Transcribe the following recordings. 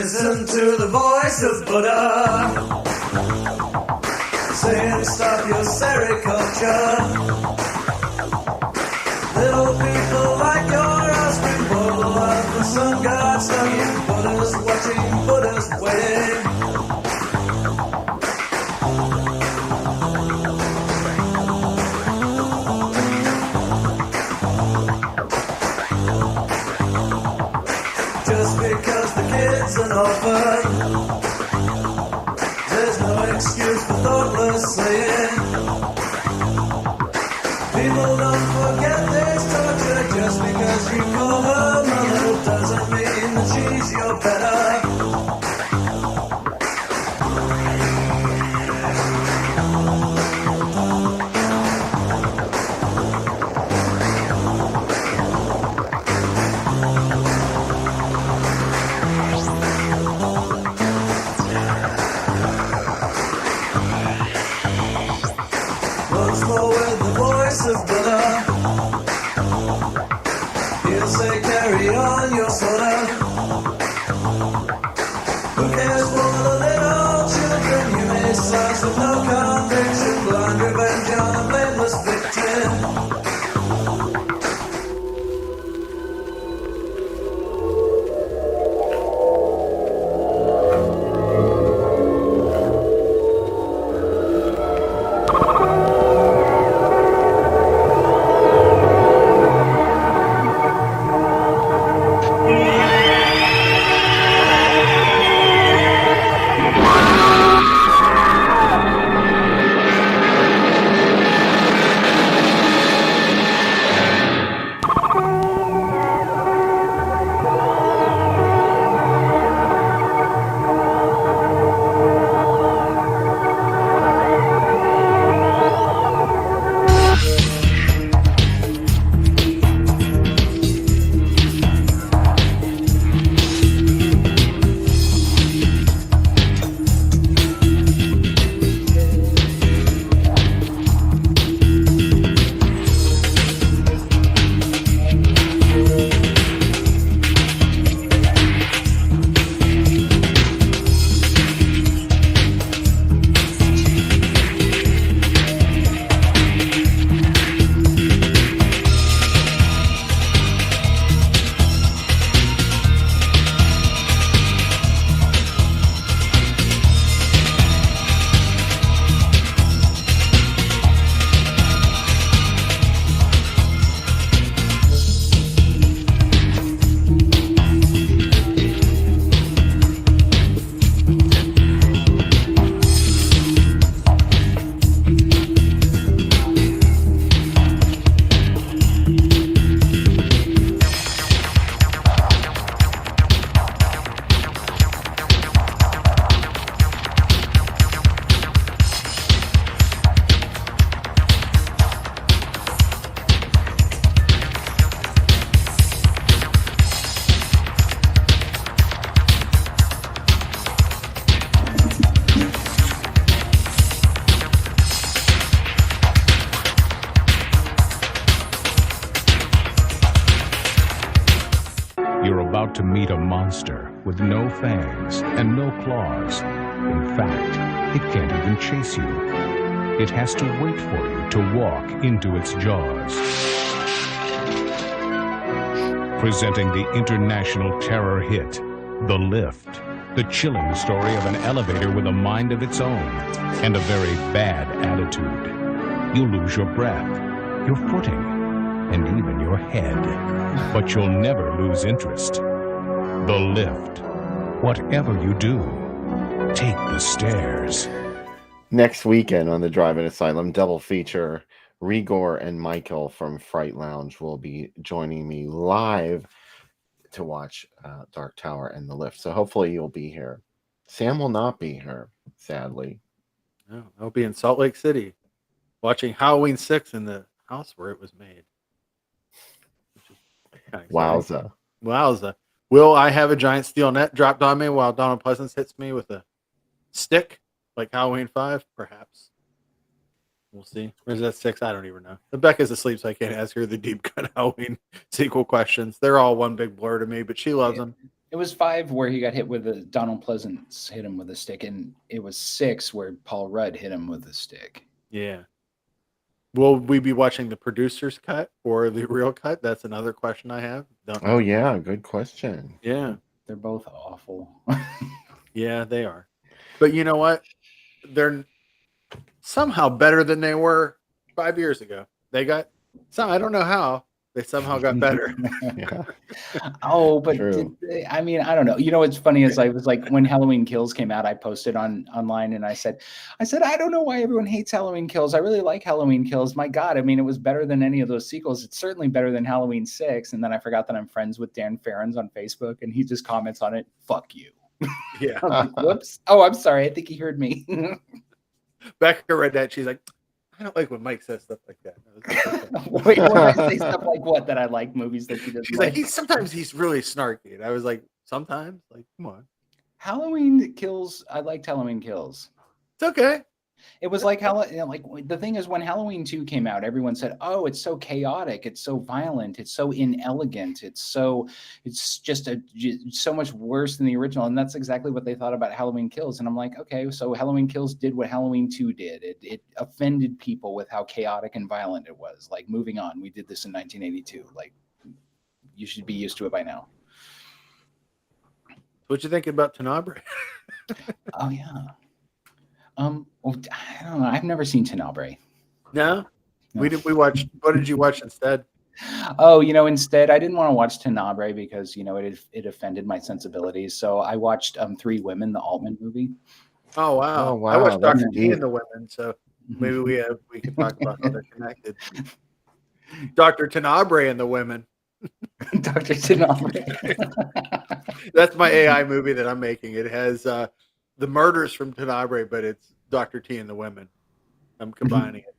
listen to the voice of Buddha saying stop your sericulture. Little people like your offspring full of the sun god studying Buddhas, watching Buddhas waiting. Just because the kid's an orphan, there's no excuse for thoughtless slaying. People don't forget this torture. Just because you call her mother doesn't mean that she's your better. Once more with the voice of Buddha, he'll say carry on your soda. Who cares for the little children? You may slice with no conviction, blind revenge on a blameless victim. You're about to meet a monster with no fangs and no claws. In fact, it can't even chase you. It has to wait for you to walk into its jaws. Presenting the international terror hit, The Lift. The chilling story of an elevator with a mind of its own and a very bad attitude. You'll lose your breath, your footing, and even your head. But you'll never lose interest. The Lift. Whatever you do, take the stairs. Next weekend on the Drive-In Asylum double feature, Rigor and Michael from Fright Lounge will be joining me live to watch Dark Tower and The Lift. So hopefully you'll be here. Sam will not be here, sadly. No, I'll be in Salt Lake City watching Halloween 6 in the house where it was made. Wowza. Wowza. Will I have a giant steel net dropped on me while Donald Pleasance hits me with a stick like Halloween 5? Perhaps. We'll see. Or is that 6? I don't even know. Rebecca's asleep, so I can't ask her the deep cut Halloween sequel questions. They're all one big blur to me, but she loves them. It was 5 where he got hit with a Donald Pleasance hit him with a stick, and it was 6 where Paul Rudd hit him with a stick. Yeah. Will we be watching the producer's cut or the real cut? That's another question I have. Don't know. Oh yeah, good question. Yeah. They're both awful. Yeah, they are. But you know what? They're somehow better than they were 5 years ago. They got I don't know how. They somehow got better. Yeah. Oh, but True. I mean, I don't know. You know, what's funny is I was like, when Halloween Kills came out, I posted online and I said, I don't know why everyone hates Halloween Kills. I really like Halloween Kills. My God, I mean, it was better than any of those sequels. It's certainly better than Halloween 6. And then I forgot that I'm friends with Dan Farrens on Facebook, and he just comments on it, "Fuck you." Yeah. I'm like, whoops. Oh, I'm sorry. I think he heard me. Becca read that. She's like, I don't like when Mike says stuff like that. Wait, when I say stuff like what? That I like movies that he doesn't She's like? like, sometimes he's really snarky. And I was like, sometimes? Like, come on. Halloween Kills. I liked Halloween Kills. It's okay. It was like how, like, the thing is, when Halloween 2 came out, everyone said, "Oh, it's so chaotic, it's so violent, it's so inelegant, it's just so much worse than the original." And that's exactly what they thought about Halloween Kills. And I'm like, okay, so Halloween Kills did what Halloween 2 did. It offended people with how chaotic and violent it was. Like, moving on, we did this in 1982. Like, you should be used to it by now. What you think about Tenebrae? Oh yeah. Well, I don't know. I've never seen Tenebrae. No? No. We watched. What did you watch instead? Oh, instead I didn't want to watch Tenebrae because it offended my sensibilities. So I watched 3 Women, the Altman movie. Oh wow! Oh, wow, I watched that's Dr. T deep. and the Women, so maybe we can talk about how they're connected. Dr. Tenebrae and the Women. Dr. Tenebrae. That's my AI movie that I'm making. It has the murders from Tenebrae, but it's Dr. T and the Women. I'm combining it.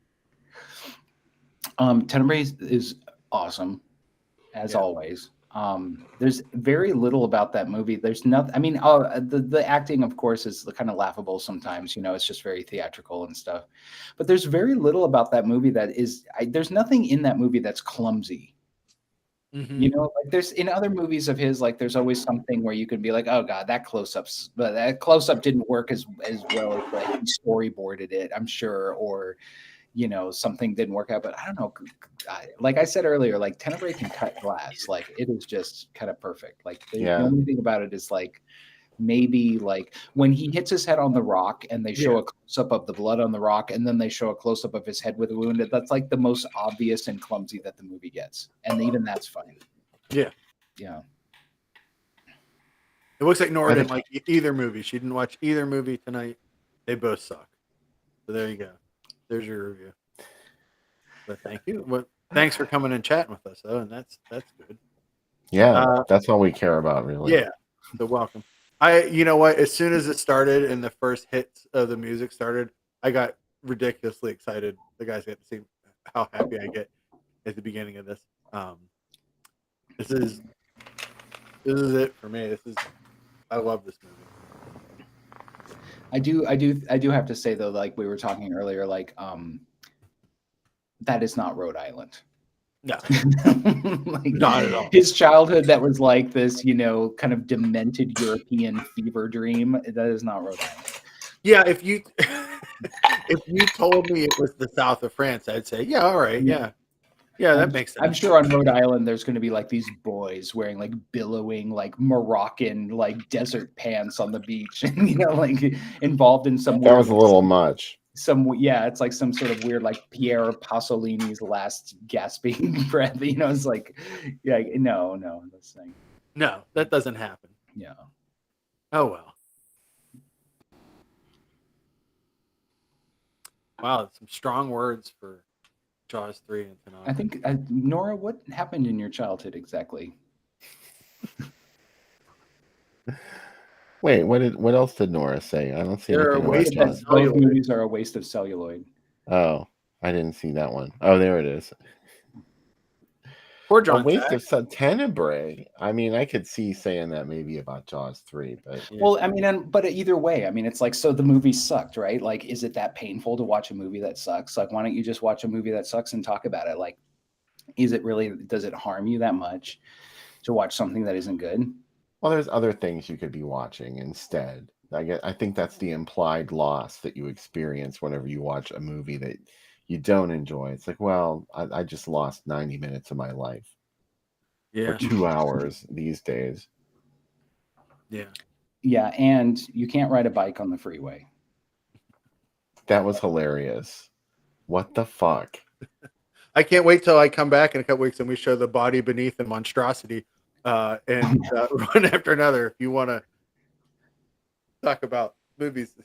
Tenebrae is awesome, as always. There's very little about that movie. There's nothing. I mean, the acting, of course, is kind of laughable sometimes. It's just very theatrical and stuff. But there's very little about that movie that is. There's nothing in that movie that's clumsy. Mm-hmm. Like there's in other movies of his, like there's always something where you could be like, oh God, that close-up didn't work as well as like he storyboarded it, I'm sure, or something didn't work out. But I don't know. Like I said earlier, like Tenebrae can cut glass. Like it is just kind of perfect. Like the only thing about it is like maybe like when he hits his head on the rock and they show a close-up of the blood on the rock and then they show a close-up of his head with a wound. That's like the most obvious and clumsy that the movie gets. And even that's fine. Yeah. Yeah. It looks like Nora didn't like either movie. She didn't watch either movie tonight. They both suck. So there you go. There's your review. But thank you. Well, thanks for coming and chatting with us, though, and that's good. Yeah, that's all we care about, really. Yeah. So welcome. You know what? As soon as it started and the first hits of the music started, I got ridiculously excited. The guys get to see how happy I get at the beginning of this. This is it for me. I love this movie. I do have to say though, like we were talking earlier, like that is not Rhode Island. No. Like, not at all. His childhood that was like this, kind of demented European fever dream. That is not Rhode Island. Yeah, if you told me it was the south of France, I'd say, yeah, all right, yeah. Yeah, that makes sense. I'm sure on Rhode Island there's going to be like these boys wearing like billowing like Moroccan like desert pants on the beach, and like involved in some. That was a little much. It's like some sort of weird like Pierre Pasolini's last gasping breath. It's like, no, that's thing. No, that doesn't happen. Yeah. Oh well. Wow, some strong words for Jaws 3 and Tenebrae. I think Nora, what happened in your childhood exactly? Wait, what else did Nora say? I don't see They're anything a waste about of Jaws. Both movies are a waste of celluloid. Oh, I didn't see that one. Oh, there it is. Poor A John. waste of Tenebrae. I mean, I could see saying that maybe about Jaws 3, but Well, I mean, but either way, I mean, it's like, so the movie sucked, right? Like, is it that painful to watch a movie that sucks? Like, why don't you just watch a movie that sucks and talk about it? Like, does it harm you that much to watch something that isn't good? Well, there's other things you could be watching instead. I think that's the implied loss that you experience whenever you watch a movie that you don't enjoy. It's like, well, I just lost 90 minutes of my life or Yeah. 2 hours these days. Yeah. Yeah, and you can't ride a bike on the freeway. That was hilarious. What the fuck? I can't wait till I come back in a couple weeks and we show the body beneath the monstrosity and one after another. If you want to talk about movies,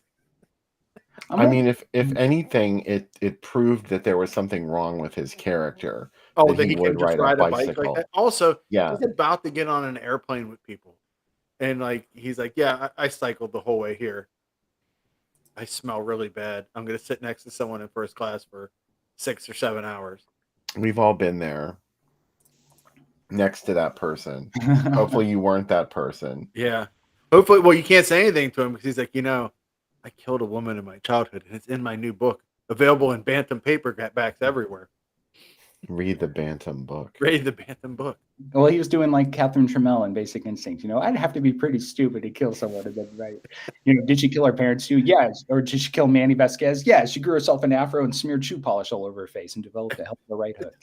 I'm I like, mean, if anything, it proved that there was something wrong with his character, oh, that that he he can would just ride a ride a bike like bicycle. that. Also, Yeah. he's about to get on an airplane with people, and like he's like, yeah, I cycled the whole way here. I smell really bad. I'm gonna sit next to someone in first class for 6 or 7 hours. We've all been there next to that person. Hopefully you weren't that person. Yeah. Hopefully, well, you can't say anything to him because he's like, I killed a woman in my childhood, and it's in my new book, available in Bantam paperbacks everywhere. Read the Bantam book. Read the Bantam book. well, he was doing like Catherine Trammell in Basic Instinct. I'd have to be pretty stupid to kill someone. And then, right? Did she kill her parents too? Yes. Or did she kill Manny Vasquez? Yeah. She grew herself an afro and smeared shoe polish all over her face and developed a hell of a right hook.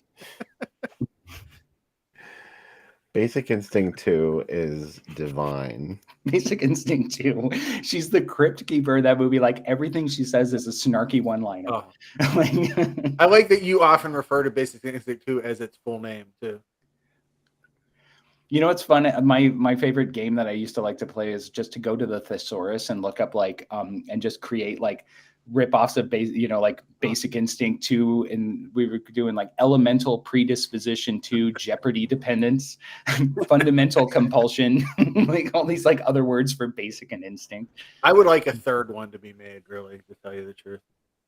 Basic Instinct 2 is divine. Basic Instinct 2. She's the crypt keeper of that movie. Like everything she says is a snarky one-liner. Oh. Like, I like that you often refer to Basic Instinct 2 as its full name too. it's fun. My favorite game that I used to like to play is just to go to the thesaurus and look up and just create like rip-offs of like Basic Instinct 2, and we were doing like elemental predisposition to Jeopardy dependence, fundamental compulsion, like all these like other words for basic and instinct. I would like a third one to be made, really, to tell you the truth.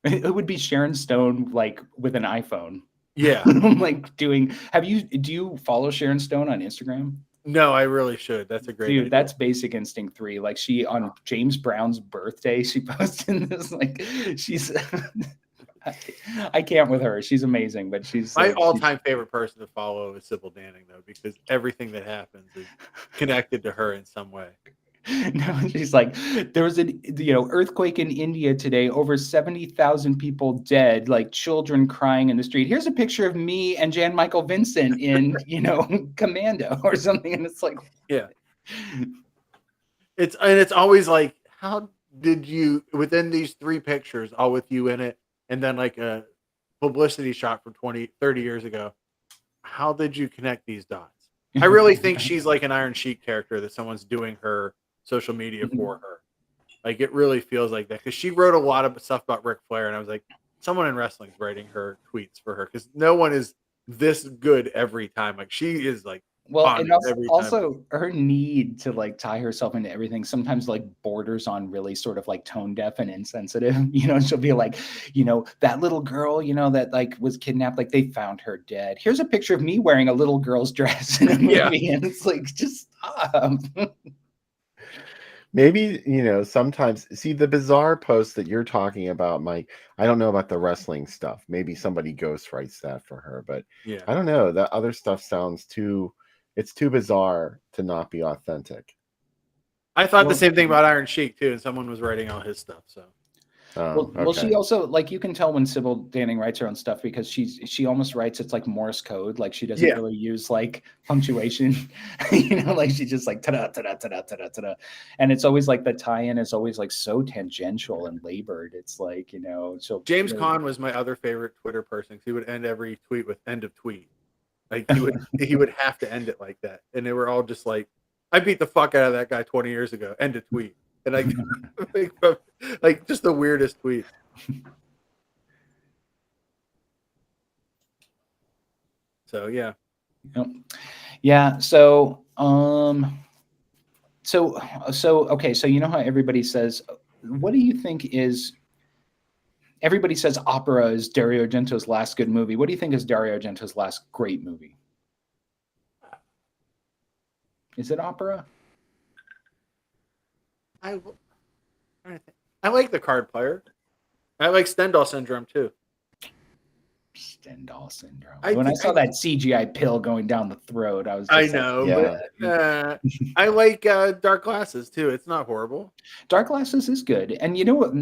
It would be Sharon Stone like with an iPhone. Yeah. Like do you follow Sharon Stone on Instagram? No, I really should. That's a great idea. That's Basic Instinct 3. Like she on James Brown's birthday, she posted this like she's I can't with her. She's amazing, but she's my all-time favorite person to follow is Sybil Danning, though, because everything that happens is connected to her in some way. No, she's like, there was an earthquake in India today, over 70,000 people dead, like children crying in the street. Here's a picture of me and Jan Michael Vincent in Commando or something, and it's like, yeah, it's always like, how did you, within these 3 pictures, all with you in it, and then like a publicity shot from 20-30 years ago, how did you connect these dots? I really think she's like an Iron Sheik character that someone's doing her social media for her. Like it really feels like that, because she wrote a lot of stuff about Ric Flair, and I was like, someone in wrestling's writing her tweets for her, because no one is this good every time. Like she is like, well, and also her need to like tie herself into everything sometimes like borders on really sort of like tone deaf and insensitive. She'll be like, that little girl, that like was kidnapped, like they found her dead. Here's a picture of me wearing a little girl's dress in a movie, and it's like, just stop. Maybe, sometimes see the bizarre post that you're talking about, Mike. I don't know about the wrestling stuff. Maybe somebody ghostwrites that for her, but yeah, I don't know. That other stuff sounds it's too bizarre to not be authentic. I thought the same thing about Iron Sheik too, and someone was writing all his stuff. So, well, she also, like, you can tell when Sybil Danning writes her own stuff, because she almost writes, it's like Morse code. Like she doesn't really use like punctuation, like she just like ta-da, ta-da, ta-da, ta-da, ta-da. And it's always like the tie-in is always like so tangential and labored. It's like, James Caan was my other favorite Twitter person. He would end every tweet with "end of tweet." Like he would have to end it like that, and they were all just like, "I beat the fuck out of that guy 20 years ago." End of tweet, and like just the weirdest tweet. So yeah, yeah. So okay. So how everybody says, what do you think is? Everybody says Opera is Dario Argento's last good movie. What do you think is Dario Argento's last great movie? Is it Opera? I like The Card Player. I like Stendhal Syndrome too. Stendhal syndrome. I When I thi- saw that CGI pill going down the throat, I was I just like, know, Yeah. but I like Dark Glasses too. It's not horrible. Dark Glasses is good. And you know what?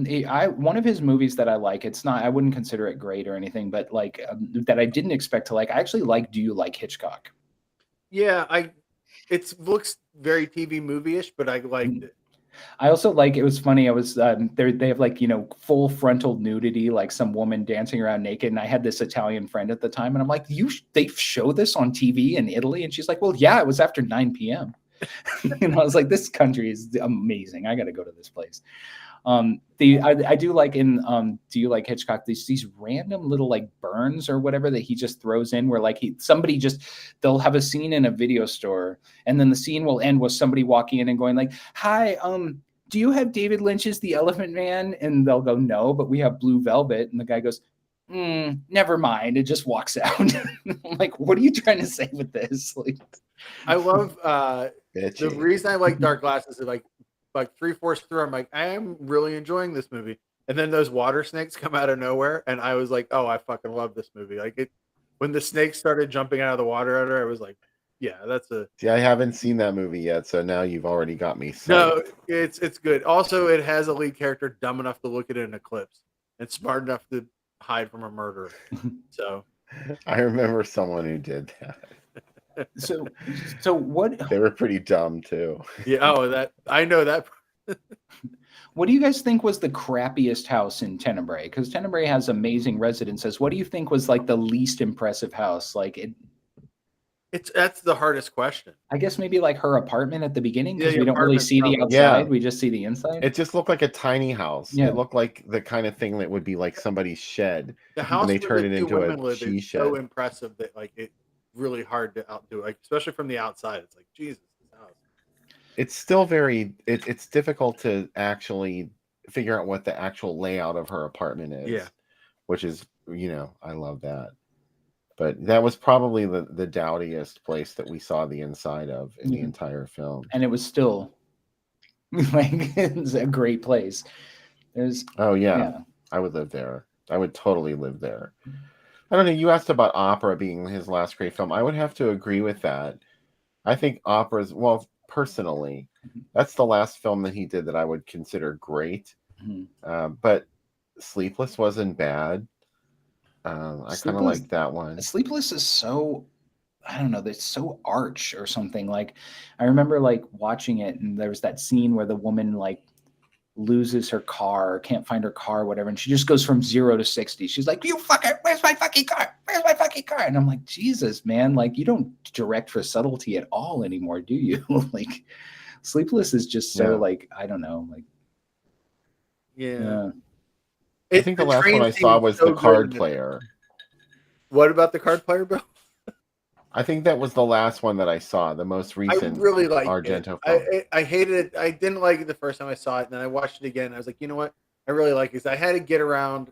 One of his movies that I like, it's not, I wouldn't consider it great or anything, but like that I didn't expect to like. I actually like Do You Like Hitchcock? Yeah, it looks very TV movie-ish, but I liked it. I also like, it was funny. I was they have like, you know, full frontal nudity, like some woman dancing around naked. And I had this Italian friend at the time, and I'm like, they show this on TV in Italy? And she's like, well, yeah, it was after 9 p.m. And I was like, this country is amazing. I got to go to this place. I do like in Do You Like Hitchcock, these random little like burns or whatever that he just throws in, where like they'll have a scene in a video store, and then the scene will end with somebody walking in and going like, hi, do you have David Lynch's The Elephant Man? And they'll go, no, but we have Blue Velvet. And the guy goes, never mind. It just walks out. I'm like, what are you trying to say with this? Like, I love the Bitchy. reason I like Dark Glasses is like 3/4 through, I'm like, I am really enjoying this movie. And then those water snakes come out of nowhere, and I was like, oh, I fucking love this movie. Like it when the snakes started jumping out of the water at her, I was like, yeah, that's a See, I haven't seen that movie yet, so now you've already got me no, psyched. it's good. Also, it has a lead character dumb enough to look at an eclipse and smart enough to hide from a murderer. So I remember someone who did that. so what They were pretty dumb too. yeah, that I know that. What do you guys think was the crappiest house in Tenebrae? Because Tenebrae has amazing residences. What do you think was like the least impressive house? Like That's the hardest question. I guess maybe like her apartment at the beginning, because Yeah, we don't really apartment's see the probably- outside. Yeah. We just see the inside. It just looked like a tiny house. Yeah. It looked like the kind of thing that would be like somebody's shed. The house they where turn the it two into a women live she is so shed. impressive that like it's really hard to outdo. Like especially from the outside, it's like Jesus. This house. It's still it's difficult to actually figure out what the actual layout of her apartment is. Yeah. Which is, I love that. But that was probably the dowdiest place that we saw the inside of in the entire film. And it was still like it's a great place. Oh yeah. I would live there. I would totally live there. I don't know. You asked about Opera being his last great film. I would have to agree with that. I think Opera's, well, personally, that's the last film that he did that I would consider great. But Sleepless wasn't bad. I kind of like that one. Sleepless is so, I don't know, it's so arch or something. Like I remember like watching it, and there was that scene where the woman like loses her car, can't find her car, whatever, and she just goes from 0 to 60. She's like, you fucker, where's my fucking car? Where's my fucking car? And I'm like, Jesus, man, like you don't direct for subtlety at all anymore, do you? Like Sleepless is just so like, I don't know, like Yeah. I think the last one I saw was The Card Player. What about The Card Player, Bill? I think that was the last one that I saw, the most recent. I really liked Argento it. film. I hated it. I didn't like it the first time I saw it, and then I watched it again. And I was like, you know what? I really like it. I had to get around.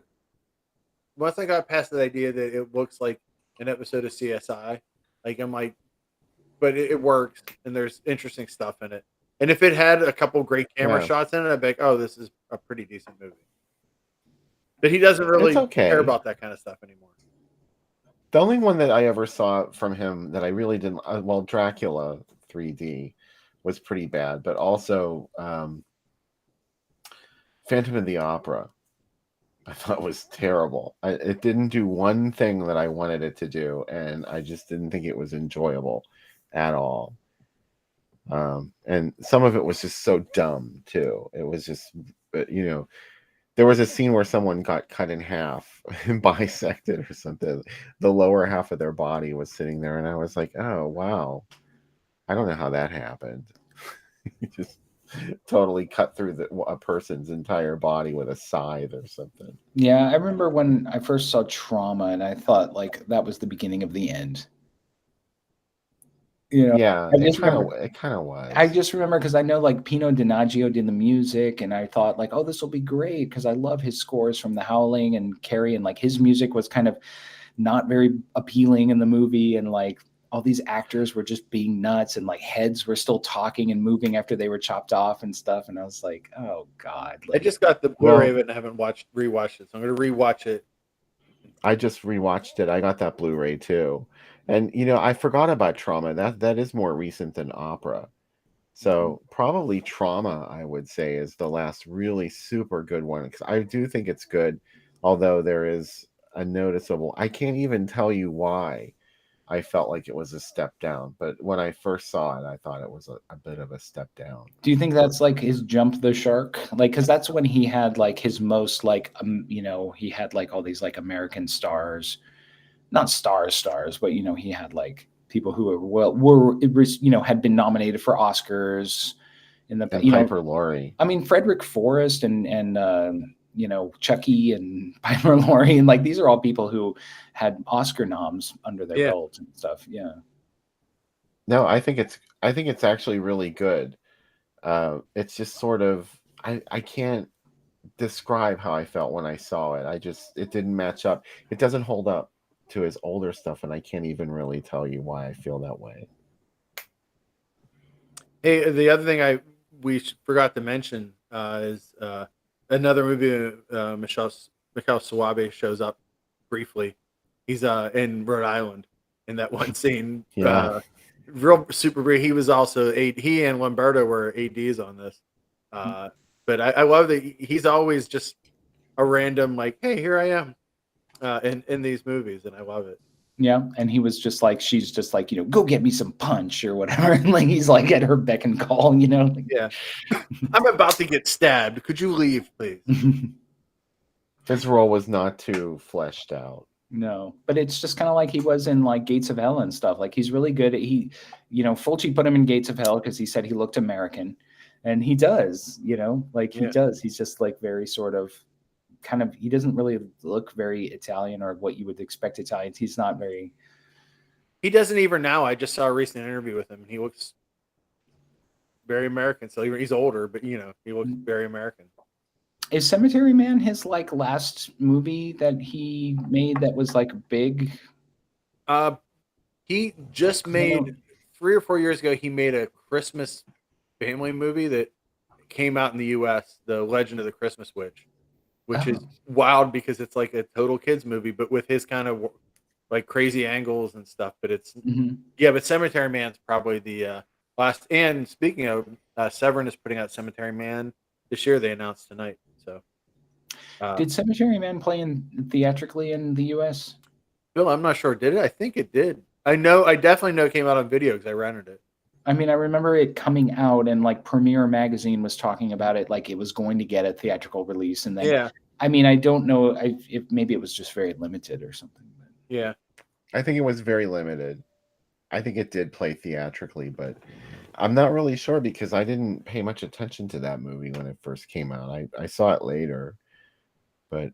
Once I got past the idea that it looks like an episode of CSI, like I'm like, but it works, and there's interesting stuff in it. And if it had a couple great camera shots in it, I'd be like, oh, this is a pretty decent movie. But he doesn't really care about that kind of stuff anymore. The only one that I ever saw from him that I really didn't, well, Dracula 3D was pretty bad, but also Phantom of the Opera I thought was terrible. It didn't do one thing that I wanted it to do, and I just didn't think it was enjoyable at all. And some of it was just so dumb too. It was just, there was a scene where someone got cut in half and bisected or something. The lower half of their body was sitting there, and I was like, oh, wow. I don't know how that happened. You just totally cut through a person's entire body with a scythe or something. Yeah, I remember when I first saw Trauma, and I thought like that was the beginning of the end. Yeah, it kind of was. I just remember because I know like Pino Donaggio did the music, and I thought like, oh, this will be great because I love his scores from The Howling and Carrie, and like his music was kind of not very appealing in the movie, and like all these actors were just being nuts, and like heads were still talking and moving after they were chopped off and stuff, and I was like, oh god. I just got the Blu-ray of it and I haven't rewatched it, so I'm going to rewatch it. I just rewatched it. I got that Blu-ray too. And I forgot about Trauma. That is more recent than Opera. So probably Trauma, I would say, is the last really super good one, because I do think it's good, although there is a noticeable. I can't even tell you why I felt like it was a step down, but when I first saw it, I thought it was a bit of a step down. Do you think that's like his Jump the Shark? Like, because that's when he had like his most like, he had like all these like American stars, not stars, but he had like people who had been nominated for Oscars in the, And Piper Laurie. I mean, Frederick Forrest and Chucky and Piper Laurie, and like these are all people who had Oscar noms under their belt and stuff. Yeah. No, I think it's actually really good. It's just sort of I can't describe how I felt when I saw it. It didn't match up. It doesn't hold up to his older stuff, and I can't even really tell you why I feel that way. Hey, the other thing we forgot to mention is another movie. Michelle Suabe shows up briefly. He's in Rhode Island in that one scene. Yeah. Real super brief. He was also he and Lamberto were ADs on this. But I love that he's always just a random like, hey, here I am in these movies, and I love it. Yeah, and he was just like, she's just like, go get me some punch or whatever. And like he's like at her beck and call, Yeah. I'm about to get stabbed. Could you leave, please? His role was not too fleshed out. No, but it's just kind of like he was in like Gates of Hell and stuff. Like he's really good at Fulci put him in Gates of Hell because he said he looked American, and he does, he does. He's just like very sort of kind of, he doesn't really look very Italian or what you would expect Italians. He's not very. He doesn't even now. I just saw a recent interview with him, and he looks very American. So he's older, but he looks very American. Is Cemetery Man his like last movie that he made that was like big? He just made 3 or 4 years ago. He made a Christmas family movie that came out in the U.S. The Legend of the Christmas Witch, which is wild because it's like a total kids movie, but with his kind of like crazy angles and stuff. But it's but Cemetery Man's probably the last. And speaking of, Severin is putting out Cemetery Man this year. They announced tonight. So, did Cemetery Man play theatrically in the U.S.? Bill, I'm not sure. Did it? I think it did. I definitely know it came out on video because I rented it. I mean, I remember it coming out, and like Premiere Magazine was talking about it, like it was going to get a theatrical release, and then I mean, I don't know if maybe it was just very limited or something. But. Yeah, I think it was very limited. I think it did play theatrically, but I'm not really sure because I didn't pay much attention to that movie when it first came out. I saw it later, but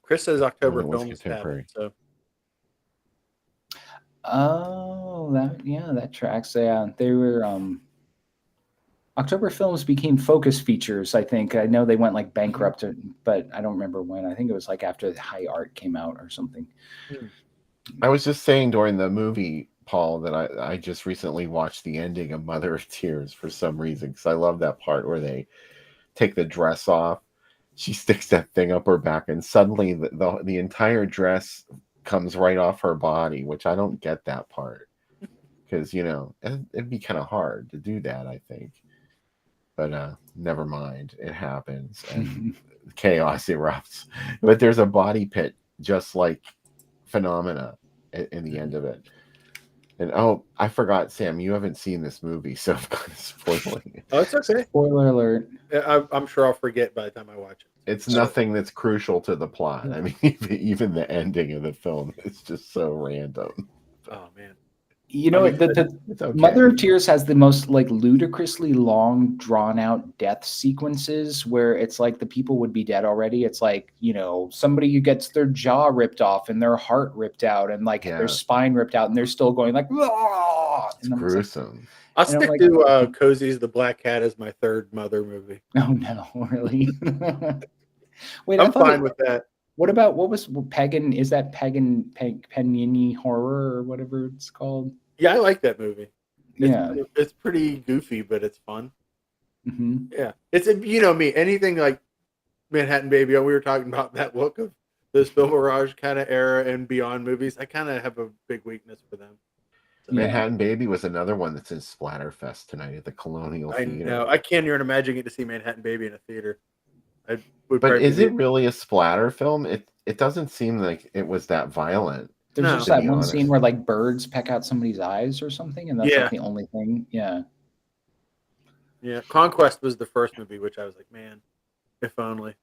Chris says October it was Films contemporary. So. Oh, that tracks. Yeah, they were. October Films became Focus Features. I think I know they went like bankrupt, but I don't remember when. I think it was like after High Art came out or something. I was just saying during the movie, Paul, that I just recently watched the ending of Mother of Tears for some reason, because I love that part where they take the dress off. She sticks that thing up her back, and suddenly the entire dress comes right off her body, which I don't get that part, because it'd be kind of hard to do that, I think. But never mind, it happens, and chaos erupts. But there's a body pit just like Phenomena in the end of it. And I forgot, Sam, you haven't seen this movie, so I'm kind of spoiling it. Oh, it's okay. Spoiler alert. I'm sure I'll forget by the time I watch it. It's nothing that's crucial to the plot. I mean, even the ending of the film is just so random. Oh man. It's okay. Mother of Tears has the most like ludicrously long, drawn out death sequences where it's like the people would be dead already. It's like, somebody who gets their jaw ripped off and their heart ripped out and like their spine ripped out, and they're still going like, it's gruesome. I'll stick to Cozy's The Black Cat as my third Mother movie. Oh no, really? Wait, I'm fine with that. What was Pagan? Is that Paganini horror or whatever it's called? Yeah, I like that movie. It's pretty goofy, but it's fun. Mm-hmm. Yeah, it's me. Anything like Manhattan Baby. We were talking about that look of those Bill Mirage kind of era and beyond movies, I kind of have a big weakness for them. So, Yeah. Manhattan Baby was another one that's in Splatterfest tonight at the Colonial I Theater. know. I can't even imagine getting to see Manhattan Baby in a theater. I would But probably is it really a splatter film? It doesn't seem like it was that violent. There's No. just To that be one honest. scene where like birds peck out somebody's eyes or something, and that's Yeah. like the only thing. Yeah. Yeah, Conquest was the first movie, which I was like, man, if only.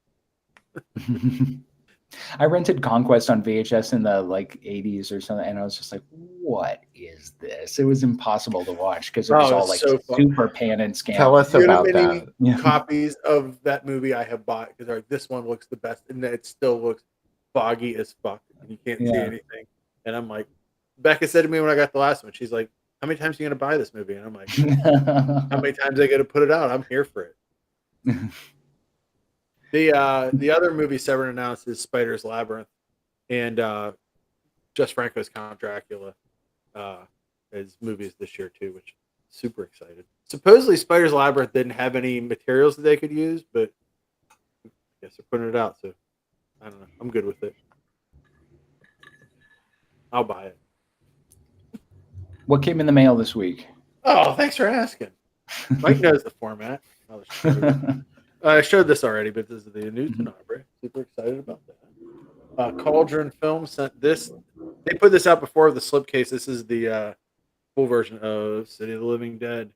I rented Conquest on VHS in the like 80s or something, and I was just like, "What is this?" It was impossible to watch because it was Oh, all it's like so fun. super pan and scan. Tell us You know how about many that. Yeah. copies of that movie I have bought because like this one looks the best, and it still looks foggy as fuck, and you can't see Yeah. anything. And I'm like, Becca said to me when I got the last one, she's like, "How many times are you gonna buy this movie?" And I'm like, "How many times are they gonna put it out? I'm here for it." The other movie Severin announced is Spider's Labyrinth, and Jess Franco's Count Dracula as movies this year too, which super excited. Supposedly Spider's Labyrinth didn't have any materials that they could use, but I guess they're putting it out, so I don't know. I'm good with it. I'll buy it. What came in the mail this week? Oh, thanks for asking. Mike knows the format. I showed this already, but this is the new Tenebrae. Super excited about that. Cauldron Film sent this. They put this out before the slipcase. This is the full version of City of the Living Dead,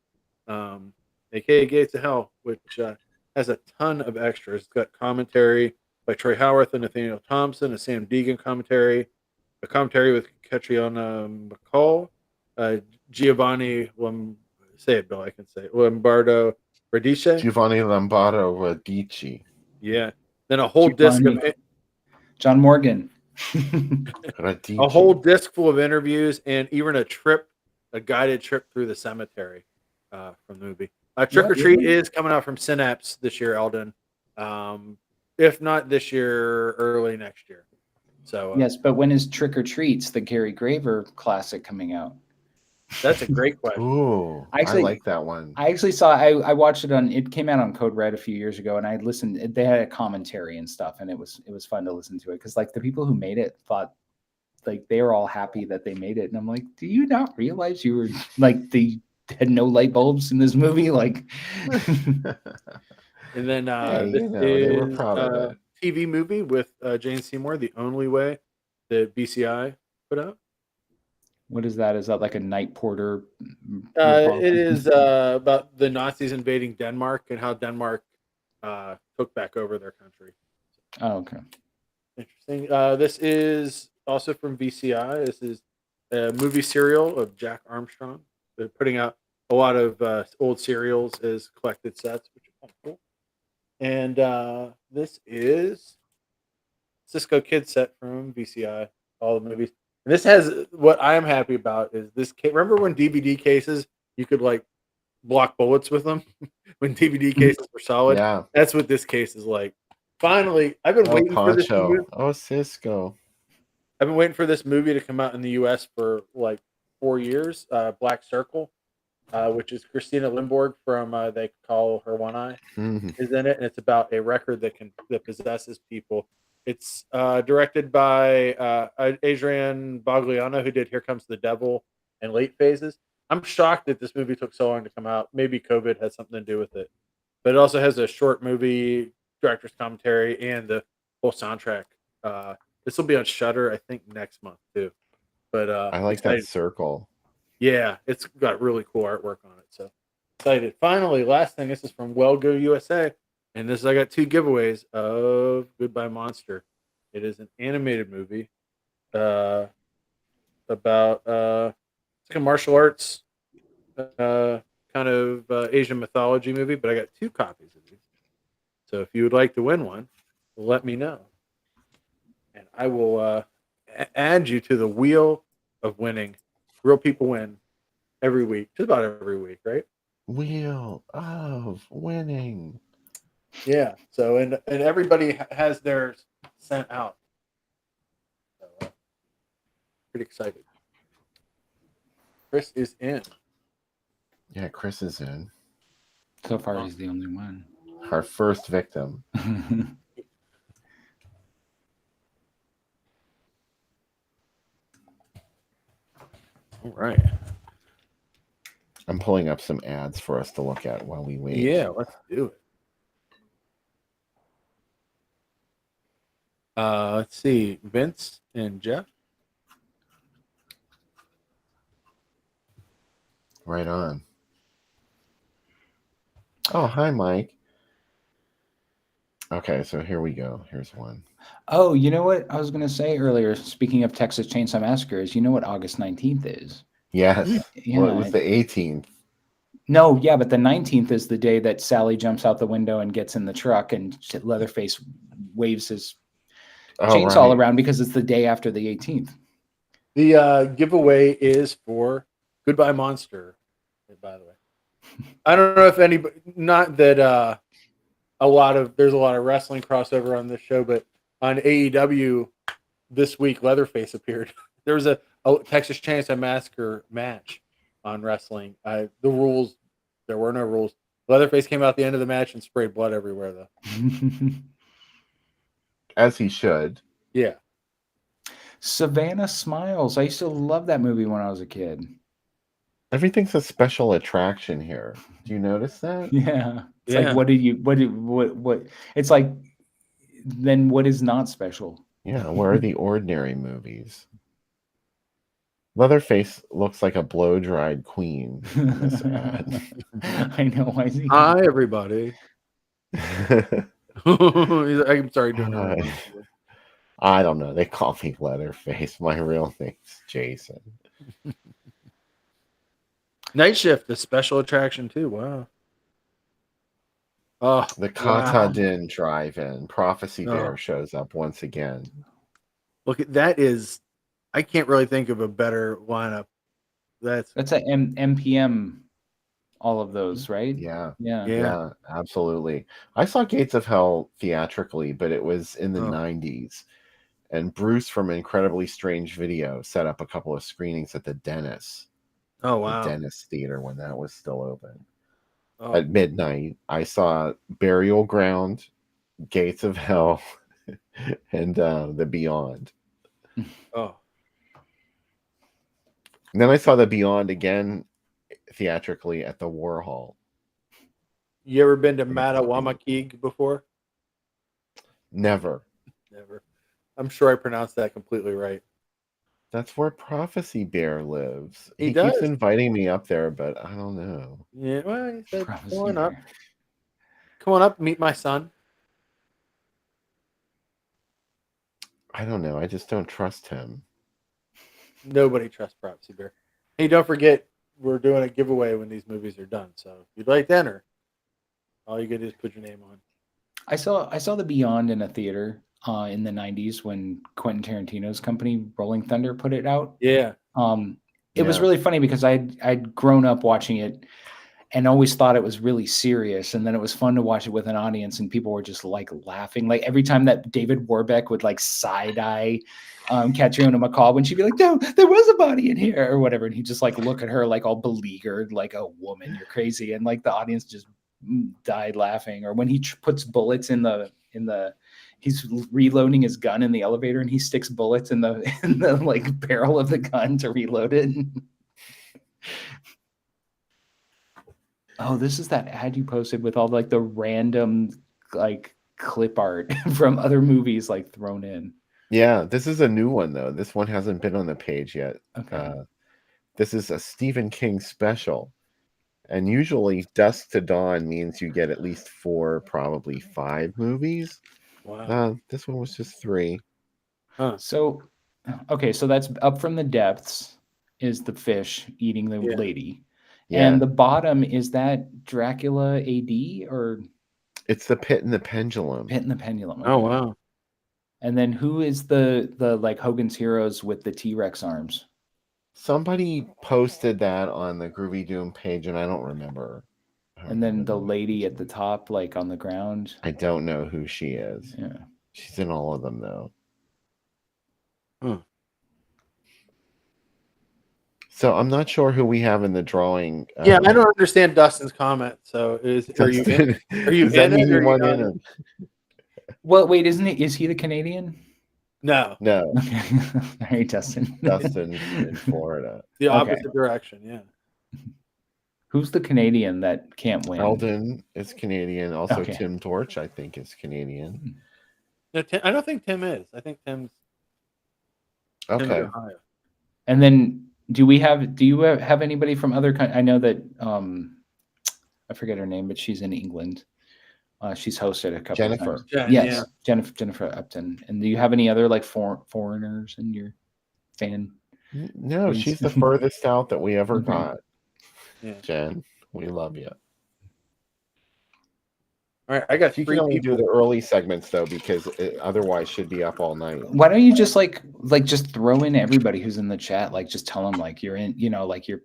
aka Gates of Hell, which has a ton of extras. It's got commentary by Troy Howarth and Nathaniel Thompson, a Sam Deegan commentary, a commentary with Catriona McCall, Giovanni say it, Bill. I can say it. Lombardo Radice. Giovanni Lombardo Radici. Yeah. Then a whole disc of John Morgan. Radici. a whole disc full of interviews and even a guided trip through the cemetery from the movie. Trick or Treat is coming out from Synapse this year, Eldon. If not this year, early next year. So yes, but when is Trick or Treats, the Gary Graver classic, coming out? That's a great question. Ooh, I like that one. I actually saw. I watched it on. It came out on Code Red a few years ago, and I listened. They had a commentary and stuff, and it was fun to listen to it because like the people who made it thought like they were all happy that they made it, and I'm like, do you not realize you were like they had no light bulbs in this movie? Like, and then they were proud of it. TV movie with Jane Seymour, The Only Way, that BCI put out. What is that? Is that like a Night Porter? It is about the Nazis invading Denmark and how Denmark took back over their country. Oh, okay. Interesting. This is also from VCI. This is a movie serial of Jack Armstrong. They're putting out a lot of old serials as collected sets, which is kind of cool. And this is Cisco Kid set from VCI, all the movies. And this has what I am happy about is this. Remember when DVD cases you could like block bullets with them when DVD cases were solid? Yeah, that's what this case is like. Finally, I've been waiting for this movie. Oh, Cisco. I've been waiting for this movie to come out in the U.S. for like 4 years. Black Circle, which is Christina Limborg from They Call Her One Eye, is in it, and it's about a record that possesses people. It's directed by Adrian Bagliano, who did Here Comes the Devil and Late Phases. I'm shocked that this movie took so long to come out. Maybe COVID had something to do with it. But it also has a short movie, director's commentary, and the whole soundtrack. This will be on Shudder, I think, next month, too. But I like that circle. Yeah, it's got really cool artwork on it. So excited. Finally, last thing, this is from Well Go USA. And I got 2 giveaways of Goodbye Monster. It is an animated movie about it's like a martial arts kind of Asian mythology movie, but I got 2 copies of these. So if you would like to win one, let me know. And I will add you to the wheel of winning. Real people win every week, just about every week, right? Wheel of winning. Yeah. So and everybody has theirs sent out. So, pretty excited. Chris is in. Yeah, Chris is in. So far, he's the only one. Our first victim. All right. I'm pulling up some ads for us to look at while we wait. Yeah, let's do it. Let's see. Vince and Jeff. Right on. Oh, hi, Mike. Okay, so here we go. Here's one. Oh, you know what I was going to say earlier? Speaking of Texas Chainsaw Massacre, is you know what August 19th is? Yes. Yeah. Well, it was the 18th. No, yeah, but the 19th is the day that Sally jumps out the window and gets in the truck, and Leatherface waves his chainsaw right. around because it's the day after the 18th. The giveaway is for Goodbye Monster, by the way. I don't know if anybody, not that there's a lot of wrestling crossover on this show, but on AEW this week, Leatherface appeared. There was a Texas Chainsaw Massacre match on wrestling. The rules, there were no rules. Leatherface came out at the end of the match and sprayed blood everywhere, though. As he should. Yeah. Savannah Smiles. I used to love that movie when I was a kid. Everything's a special attraction here. Do you notice that? Yeah. It's like, what? It's like, then what is not special? Yeah, where are the ordinary movies? Leatherface looks like a blow-dried queen in this ad. I know. Hi, everybody. I'm sorry. I don't know. They call me Leatherface. My real name's Jason. Night Shift, a special attraction too. Wow. Oh, the Kata Din Drive-In. Prophecy Bear shows up once again. Look, that is, I can't really think of a better lineup. That's a MPM. All of those, right? Yeah, absolutely. I saw Gates of Hell theatrically, but it was in the 90s. And Bruce from Incredibly Strange Video set up a couple of screenings at the Dennis. Oh, wow. The Dennis Theater when that was still open. At midnight, I saw Burial Ground, Gates of Hell, and The Beyond. Oh. And then I saw The Beyond again theatrically at the Warhol. You ever been to Mattawamkeag before? Never. I'm sure I pronounced that completely right. That's where Prophecy Bear lives. He does. Keeps inviting me up there, but I don't know. Yeah, well, he said, come on up, meet my son. I don't know. I just don't trust him. Nobody trusts Prophecy Bear. Hey, don't forget, we're doing a giveaway when these movies are done. So if you'd like to enter, all you gotta do is put your name on. I saw The Beyond in a theater in the 90s when Quentin Tarantino's company Rolling Thunder put it out. Yeah. It was really funny because I'd grown up watching it and always thought it was really serious, and then it was fun to watch it with an audience and people were just like laughing. Like every time that David Warbeck would like side eye Catriona McCall when she'd be like, no, there was a body in here or whatever, and he'd just like look at her like all beleaguered, like, oh woman, you're crazy, and like the audience just died laughing. Or when he puts bullets in the he's reloading his gun in the elevator and he sticks bullets in the like barrel of the gun to reload it. Oh, this is that ad you posted with all like the random like clip art from other movies like thrown in. Yeah, this is a new one though. This one hasn't been on the page yet. Okay. This is a Stephen King special. And usually Dusk to Dawn means you get at least 4, probably 5 movies. Wow. This one was just 3. Huh. So, okay, so that's Up from the Depths is the fish eating the lady. Yeah. And the bottom, is that Dracula AD or? It's the Pit and the Pendulum. Pit and the Pendulum. Okay. Oh, wow. And then who is the like Hogan's Heroes with the T-Rex arms? Somebody posted that on the Groovy Doom page, and I don't remember. And then the lady at the top, like on the ground. I don't know who she is. Yeah. She's in all of them, though. Huh. So I'm not sure who we have in the drawing. Yeah, I don't understand Dustin's comment. So are you in? Are you Does that in mean it? Or you are want you in not? it? Well, wait, is he the Canadian? No, No, Okay. All right, Dustin. Dustin's in Florida. the Okay. opposite direction. Yeah. Who's the Canadian that can't win? Eldon is Canadian. Also, Okay. Tim Torch, I think, is Canadian. No, I don't think Tim is. I think Tim's Okay. Ohio. And then do you have anybody from other countries? I know that I forget her name, but she's in England. She's hosted a couple Jennifer. of times. Jen, Yes, yeah. Jennifer Upton. And do you have any other like foreigners in your fan? No, Please. she's the furthest out that we ever Okay. got. Yeah. Jen, we love you. All right, I got You three can only people. do the early segments though, because it otherwise should be up all night. Why don't you just like just throw in everybody who's in the chat? Like just tell them like you're in, like you're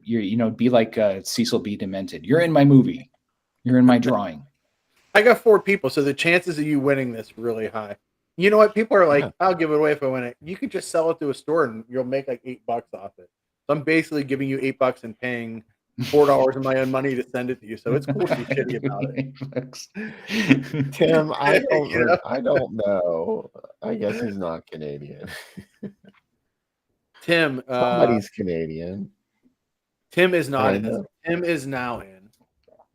be like Cecil B. Demented. You're in my movie. You're in my drawing. I got 4 people, so the chances of you winning this are really high. You know what? People are like, Yeah. I'll give it away if I win it. You could just sell it to a store and you'll make like $8 off it. So I'm basically giving you $8 and paying $4 of my own money to send it to you. So it's cool to be shitty about it. Tim, I don't, You know? I don't know. I guess he's not Canadian. Tim, Somebody's Canadian. Tim is not I in this. know. Tim is now in.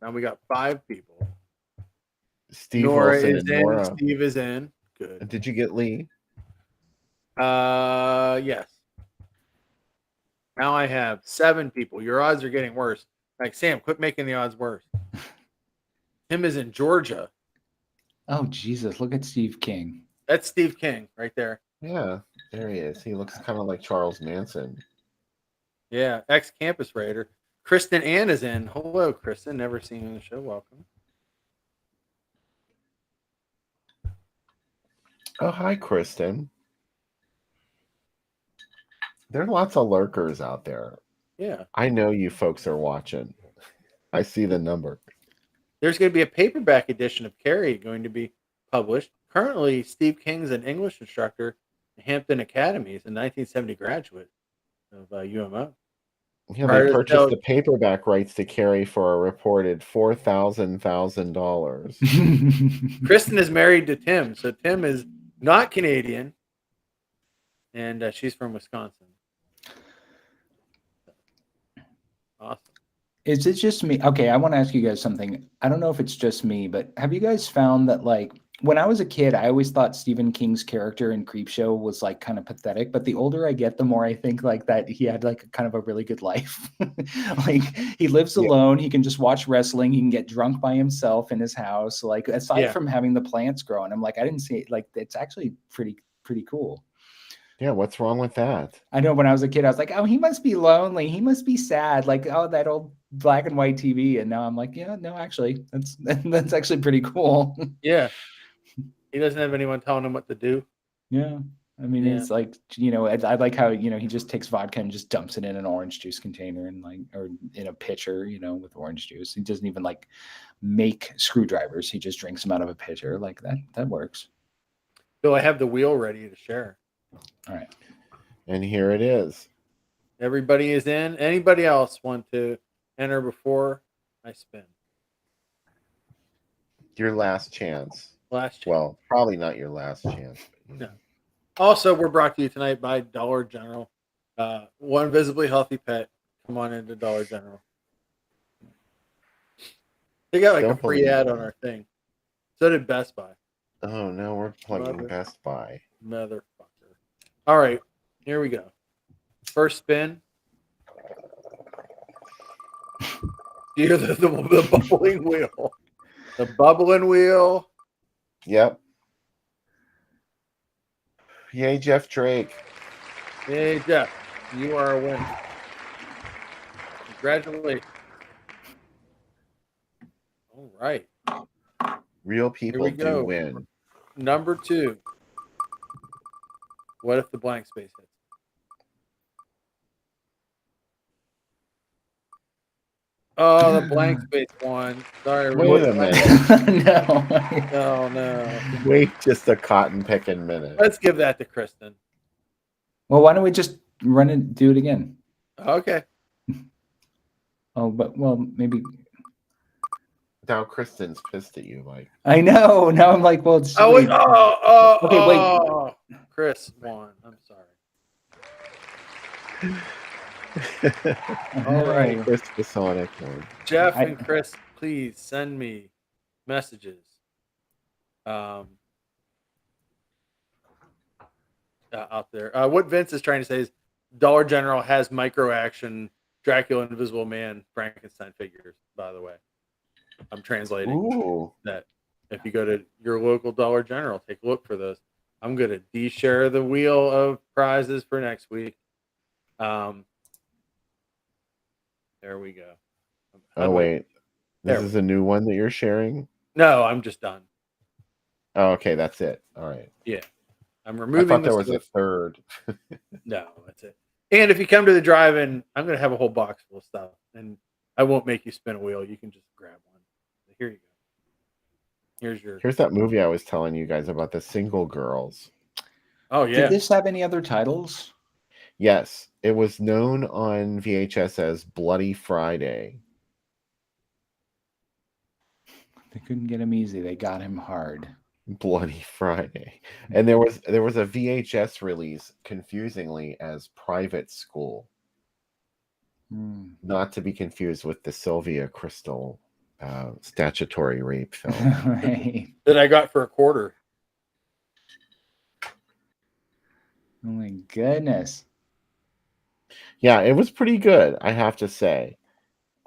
Now we got 5 people. Steve Nora Wilson is and in. Nora. Steve is in. Good. Did you get Lee? Yes. Now I have 7 people. Your odds are getting worse. Like, Sam, quit making the odds worse. Tim is in Georgia. Oh Jesus! Look at Steve King. That's Steve King right there. Yeah, there he is. He looks kind of like Charles Manson. Yeah, ex-campus raider. Kristen Ann is in. Hello, Kristen. Never seen you on the show. Welcome. Oh, hi, Kristen. There are lots of lurkers out there. Yeah. I know you folks are watching. I see the number. There's going to be a paperback edition of Carrie going to be published. Currently, Steve King's an English instructor at Hampton Academy. He's a 1970 graduate of UMO. Yeah, Prior they to purchased sale- the paperback rights to Carrie for a reported $4,000. Kristen is married to Tim, so Tim is not Canadian, and she's from Wisconsin. Awesome. Is it just me? Okay, I want to ask you guys something. I don't know if it's just me, but have you guys found that like when I was a kid, I always thought Stephen King's character in Creepshow was like kind of pathetic, but the older I get, the more I think like that he had like kind of a really good life. Like he lives alone, he can just watch wrestling, he can get drunk by himself in his house. Like aside from having the plants growing, I'm like, I didn't see it. Like it's actually pretty cool. Yeah, what's wrong with that? I know when I was a kid, I was like, oh, he must be lonely. He must be sad. Like, oh, that old black and white TV. And now I'm like, yeah, no, actually, that's actually pretty cool. Yeah. He doesn't have anyone telling him what to do. Yeah. I mean, it's like, I like how, he just takes vodka and just dumps it in an orange juice container and like, or in a pitcher, with orange juice. He doesn't even like make screwdrivers. He just drinks them out of a pitcher. Like that works. So I have the wheel ready to share. All right. And here it is. Everybody is in. Anybody else want to enter before I spin? Your last chance. Last chance. Well, probably not your last chance. No. Also, we're brought to you tonight by Dollar General. One visibly healthy pet. Come on into Dollar General. They got like Don't a free believe ad it. on our thing. So did Best Buy. Oh, no, we're plugging Mother- Best Buy. Motherfucker. All right, here we go. First spin. Hear the bubbling wheel. The bubbling wheel. Yep. Yay, Jeff Drake. Hey, Jeff, you are a winner. Congratulations. All right. Real Here people we do go. win. Number 2. What if the blank space hits? Oh, the blank space won. Sorry. Wait a minute. No. Oh, no. Wait just a cotton picking minute. Let's give that to Kristen. Well, why don't we just do it again? Okay. Oh, but maybe. now Kristen's pissed at you, Mike. I know. Now I'm like, well, it's, Oh, wait. Okay, wait. oh, Chris won. I'm sorry. All right. No. Chris the Sonic one. Jeff I- and Chris, please send me messages. Out there. What Vince is trying to say is Dollar General has micro action Dracula, Invisible Man, Frankenstein figures, by the way. I'm translating Ooh. that. If you go to your local Dollar General, take a look for those. I'm going to de-share the wheel of prizes for next week. There we go. Oh, wait. This There is a new one that you're sharing? No, I'm just done. Oh, okay. That's it. All right. Yeah. I'm I removing thought there this was a third. No, that's it. And if you come to the drive-in, I'm going to have a whole box full of stuff, and I won't make you spin a wheel. You can just grab one. Here you go. Here's that movie I was telling you guys about, The Single Girls. Oh yeah. Did this have any other titles? Yes, it was known on VHS as Bloody Friday. They couldn't get him easy. They got him hard. Bloody Friday. And there was a VHS release, confusingly, as Private School. Not to be confused with the Sylvia Crystal statutory rape film. Right. That I got for a quarter. Oh my goodness. Yeah, it was pretty good, I have to say.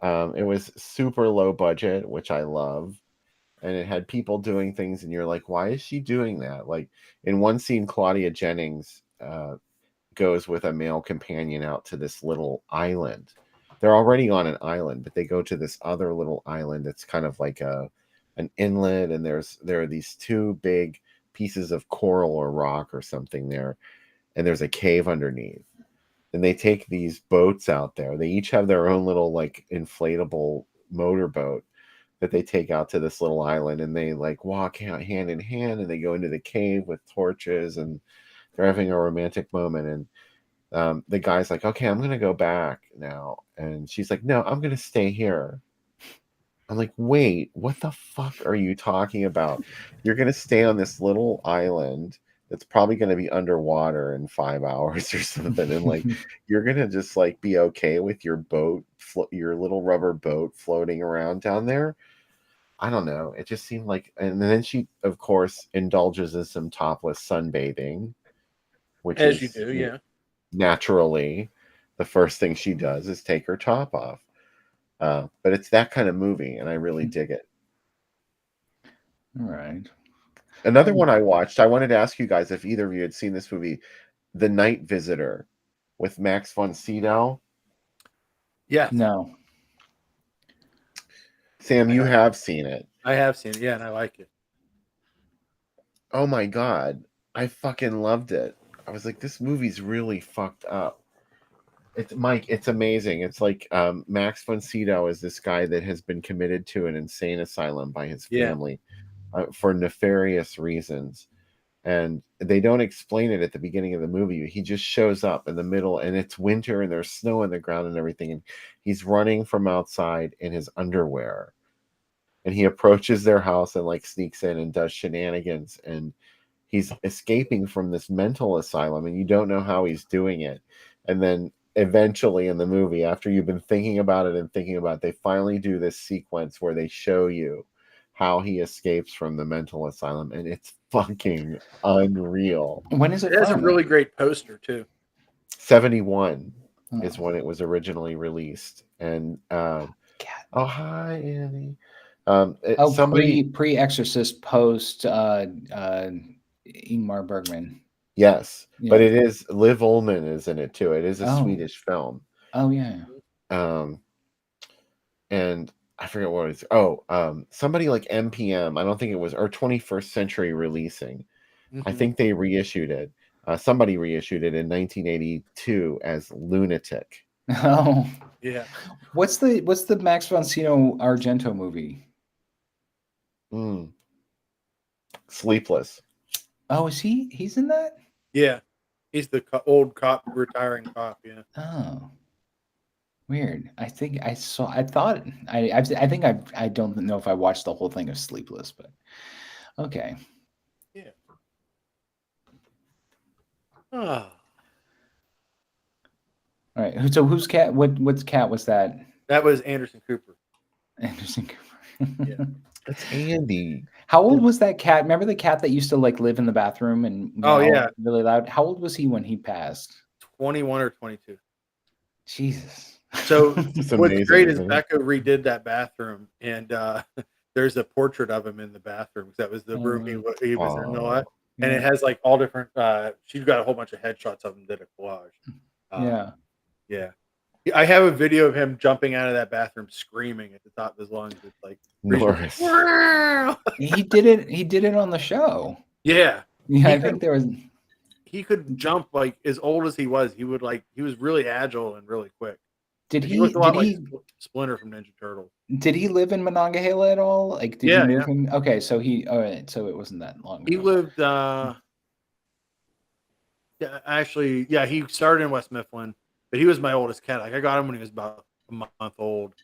It was super low budget, which I love. And it had people doing things, and you're like, why is she doing that? Like, in one scene, Claudia Jennings goes with a male companion out to this little island. They're already on an island, but they go to this other little island. It's kind of like an inlet, and there are these two big pieces of coral or rock or something there, and there's a cave underneath. And they take these boats out there. They each have their own little like inflatable motorboat that they take out to this little island, and they like walk out hand in hand, and they go into the cave with torches, and they're having a romantic moment. And the guy's like, okay, I'm going to go back now. And she's like, no, I'm going to stay here. I'm like, wait, what the fuck are you talking about? You're going to stay on this little island that's probably going to be underwater in 5 hours or something. And like, you're going to just like be okay with your boat, your little rubber boat floating around down there. I don't know. It just seemed like, and then she, of course, indulges in some topless sunbathing, which As is you do, yeah. Naturally the first thing she does is take her top off. But it's that kind of movie, and I really dig it. All right. Another one I watched, I wanted to ask you guys if either of you had seen this movie, The Night Visitor, with Max von Sydow. Yes. No. Sam, you have seen it. I have seen it, yeah, and I like it. Oh my God. I fucking loved it. I was like, this movie's really fucked up. It's Mike, it's amazing. It's like Max von Sydow is this guy that has been committed to an insane asylum by his family for nefarious reasons. And they don't explain it at the beginning of the movie. He just shows up in the middle, and it's winter, and there's snow on the ground and everything. And he's running from outside in his underwear. And he approaches their house and like sneaks in and does shenanigans. And he's escaping from this mental asylum, and you don't know how he's doing it. And then eventually in the movie, after you've been thinking about it, they finally do this sequence where they show you how he escapes from the mental asylum, and it's fucking unreal. When is it? It has a from? really great poster too. 71 is when it was originally released. And oh, hi Annie. Somebody pre-Exorcist, post Ingmar Bergman. Yes, Yeah. but it is Liv Ullmann is in it too. It is a Oh. Swedish film. Oh yeah. And I forget what it's. Oh, somebody like MPM. I don't think it was, or 21st Century Releasing. I think they reissued it. Somebody reissued it in 1982 as Lunatic. Oh yeah. What's the Max von Sydow Argento movie? Sleepless. Oh, is he's in that? Yeah. He's the old cop, retiring cop, yeah. Oh. Weird. I think I saw. I thought. I think I don't know if I watched the whole thing of Sleepless, but okay. Yeah. Ah, All right. So whose cat? What's cat was that? that was Anderson Cooper. Anderson Yeah. Cooper. It's Andy. How old was that cat? Remember the cat that used to like live in the bathroom and Oh, meow yeah. really loud? How old was he when he passed? 21 or 22. Jesus. So It's what's amazing, great is isn't it? Becca redid that bathroom, and there's a portrait of him in the bathroom. That was the room he was in a lot, and it Yeah. has like all different. She's got a whole bunch of headshots of him. Did a collage. Yeah. Yeah. I have a video of him jumping out of that bathroom screaming at the top of his lungs. It's like Norris. "Wow!" He did it. He did it on the show. Yeah. Yeah, He I think there was. He could jump like as old as he was. He was really agile and really quick. Did He he? looked a lot Did like he? Splinter from Ninja Turtles. Did he live in Monongahela at all? Like, did you Yeah, move yeah. him? Okay, so he. All right, so it wasn't that long He ago. lived yeah, actually, yeah, he started in West Mifflin, but he was my oldest cat. Like I got him when he was about a month old.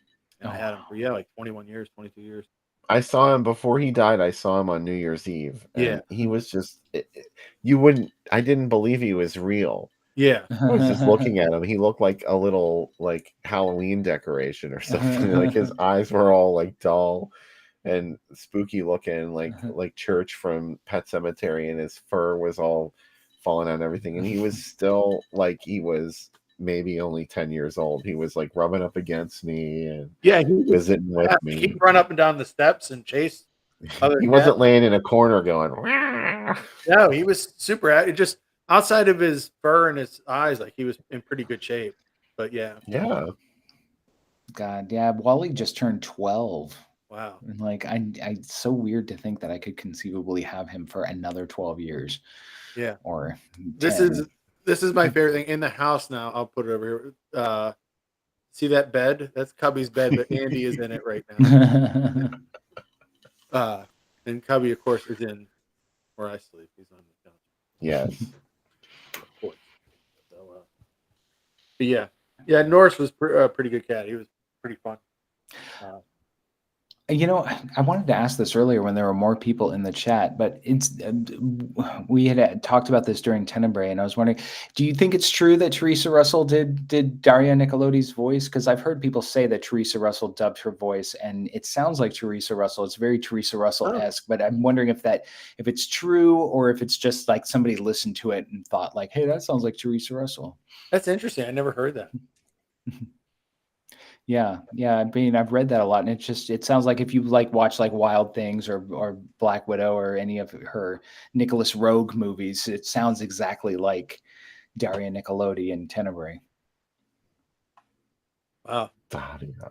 And I had him for like 21 years, 22 years. I saw him before he died. I saw him on New Year's Eve, and Yeah. he was just you wouldn't. I didn't believe he was real. Yeah. I was just looking at him. He looked like a little like Halloween decoration or something. Like his eyes were all like dull and spooky looking, like Church from Pet Cemetery, and his fur was all falling out and everything. And he was still like he was maybe only 10 years old. He was like rubbing up against me and Yeah, he was visiting with me. He'd run up and down the steps and chase other He cats. wasn't laying in a corner going, "Rah." No, he was super. It just outside of his fur and his eyes, like he was in pretty good shape. But yeah, Yeah. God, yeah. Wally just turned 12. wow. And like, it's so weird to think that I could conceivably have him for another 12 years. Yeah, Or 10. This is my favorite thing in the house. Now I'll put it over here. See that bed? That's Cubby's bed, but Andy is in it right now. And Cubby, of course, is in where I sleep. He's on the couch. Yes. Of course. So, but yeah, Norris was a pretty good cat. He was pretty fun. You know, I wanted to ask this earlier when there were more people in the chat, but we had talked about this during Tenebrae, and I was wondering, do you think it's true that Teresa Russell did Daria Nicolodi's voice? Because I've heard people say that Teresa Russell dubbed her voice, and it sounds like Teresa Russell. It's very Teresa Russell-esque, but I'm wondering if it's true or if it's just like somebody listened to it and thought like, hey, that sounds like Teresa Russell. That's interesting. I never heard that. Yeah. I mean, I've read that a lot, and it sounds like if you like watch like Wild Things or Black Widow or any of her Nicholas Rogue movies, it sounds exactly like Daria Nicolodi in Tenebrae. Wow. Daria.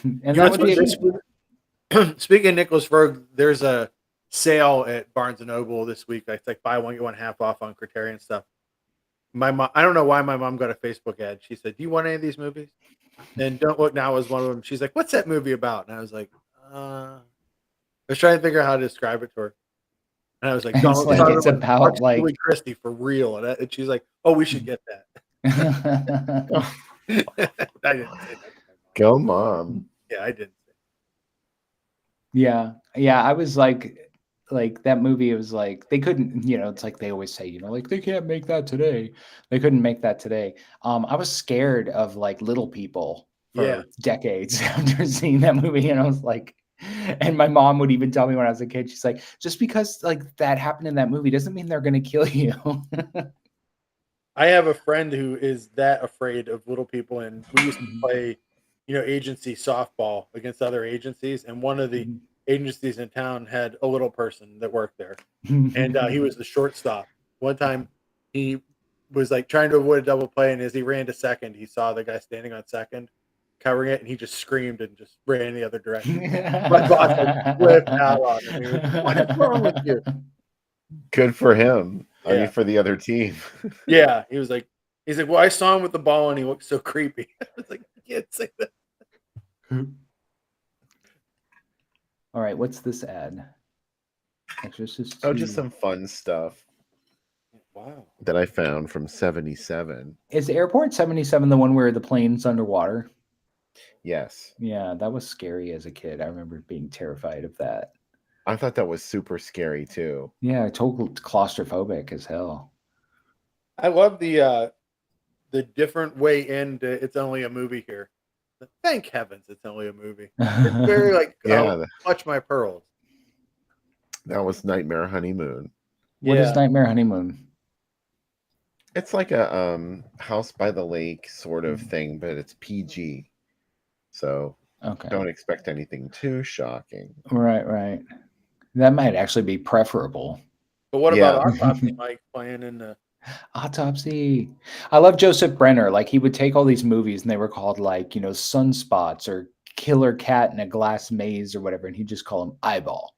And that would be Speaking of Nicholas Rogue, there's a sale at Barnes and Noble this week. It's like buy one get one half off on Criterion stuff. My mom, I don't know why my mom got a Facebook ad. She said, "Do you want any of these movies?" And Don't Look Now was one of them. She's like, "What's that movie about?" And I was like, I was trying to figure out how to describe it to her. And I was like, it's about like Julie Christie for real. And she's like, "Oh, we should get that." I didn't say that. Go, Mom. Yeah, I didn't. Yeah. I was like that movie. It was like they couldn't, it's like they always say, like they can't make that today. They couldn't make that today. I was scared of like Little People for decades after seeing that movie, and I was like, and my mom would even tell me when I was a kid, she's like, just because like that happened in that movie doesn't mean they're going to kill you. I have a friend who is that afraid of Little People, and we used to play, agency softball against other agencies, and one of the agencies in town had a little person that worked there, and he was the shortstop. One time he was like trying to avoid a double play, and as he ran to second, he saw the guy standing on second covering it, and he just screamed and just ran the other direction. My boss like flipped out on him. He was like, "What is wrong with you?" Good for him. I mean, for the other team. Yeah, he's like, "Well, I saw him with the ball, and he looked so creepy." I was like, "You can't say that." All right, what's this ad? Just some fun stuff. Wow. that I found from 77. Is Airport 77 the one where the plane's underwater? Yes. Yeah, that was scary as a kid. I remember being terrified of that. I thought that was super scary too. Yeah, total claustrophobic as hell. I love the different way into It's Only a Movie here. Thank heavens it's only a movie. It's very like, Yeah, oh, clutch my pearls. that was Nightmare Honeymoon. What is Nightmare Honeymoon? It's like a House by the Lake sort of thing, but it's PG. So Okay. don't expect anything too shocking. Right. That might actually be preferable. But what Yeah. about Autopsy Mike playing in the Autopsy. I love Joseph Brenner. Like he would take all these movies and they were called like, Sunspots or Killer Cat in a Glass Maze or whatever. And he'd just call them Eyeball,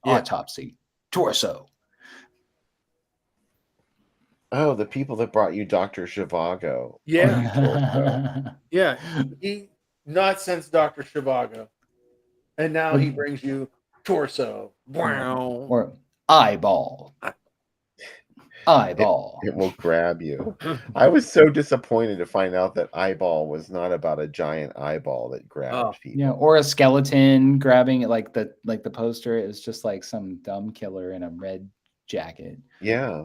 Yeah. Autopsy, Torso. Oh, the people that brought you Dr. Zhivago. Yeah. Yeah. He not since Dr. Zhivago. And now he brings you Torso. Wow. Or Eyeball. Eyeball. It will grab you. I was so disappointed to find out that Eyeball was not about a giant eyeball that grabbed people. Yeah, or a skeleton grabbing it like the poster is just like some dumb killer in a red jacket. Yeah.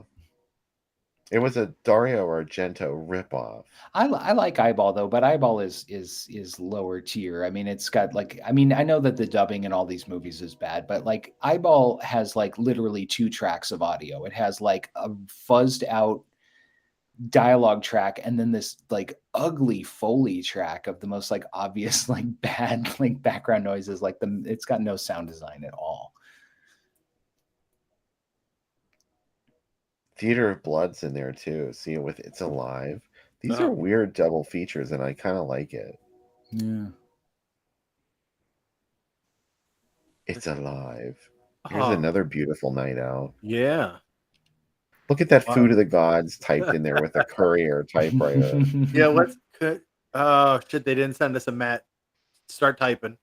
It was a Dario Argento ripoff. I like Eyeball though, but Eyeball is lower tier. I mean, it's got like I know that the dubbing in all these movies is bad, but like Eyeball has like literally 2 tracks of audio. It has like a fuzzed out dialogue track and then this like ugly Foley track of the most like obvious like bad like background noises. Like it's got no sound design at all. Theater of Blood's in there too. See it with It's Alive. These are weird double features, and I kind of like it. Yeah. It's Alive. Here's another beautiful night out. Yeah. Look at that Food of the Gods typed in there with a Courier typewriter. Yeah, let's. Oh shit! They didn't send us a mat. Start typing.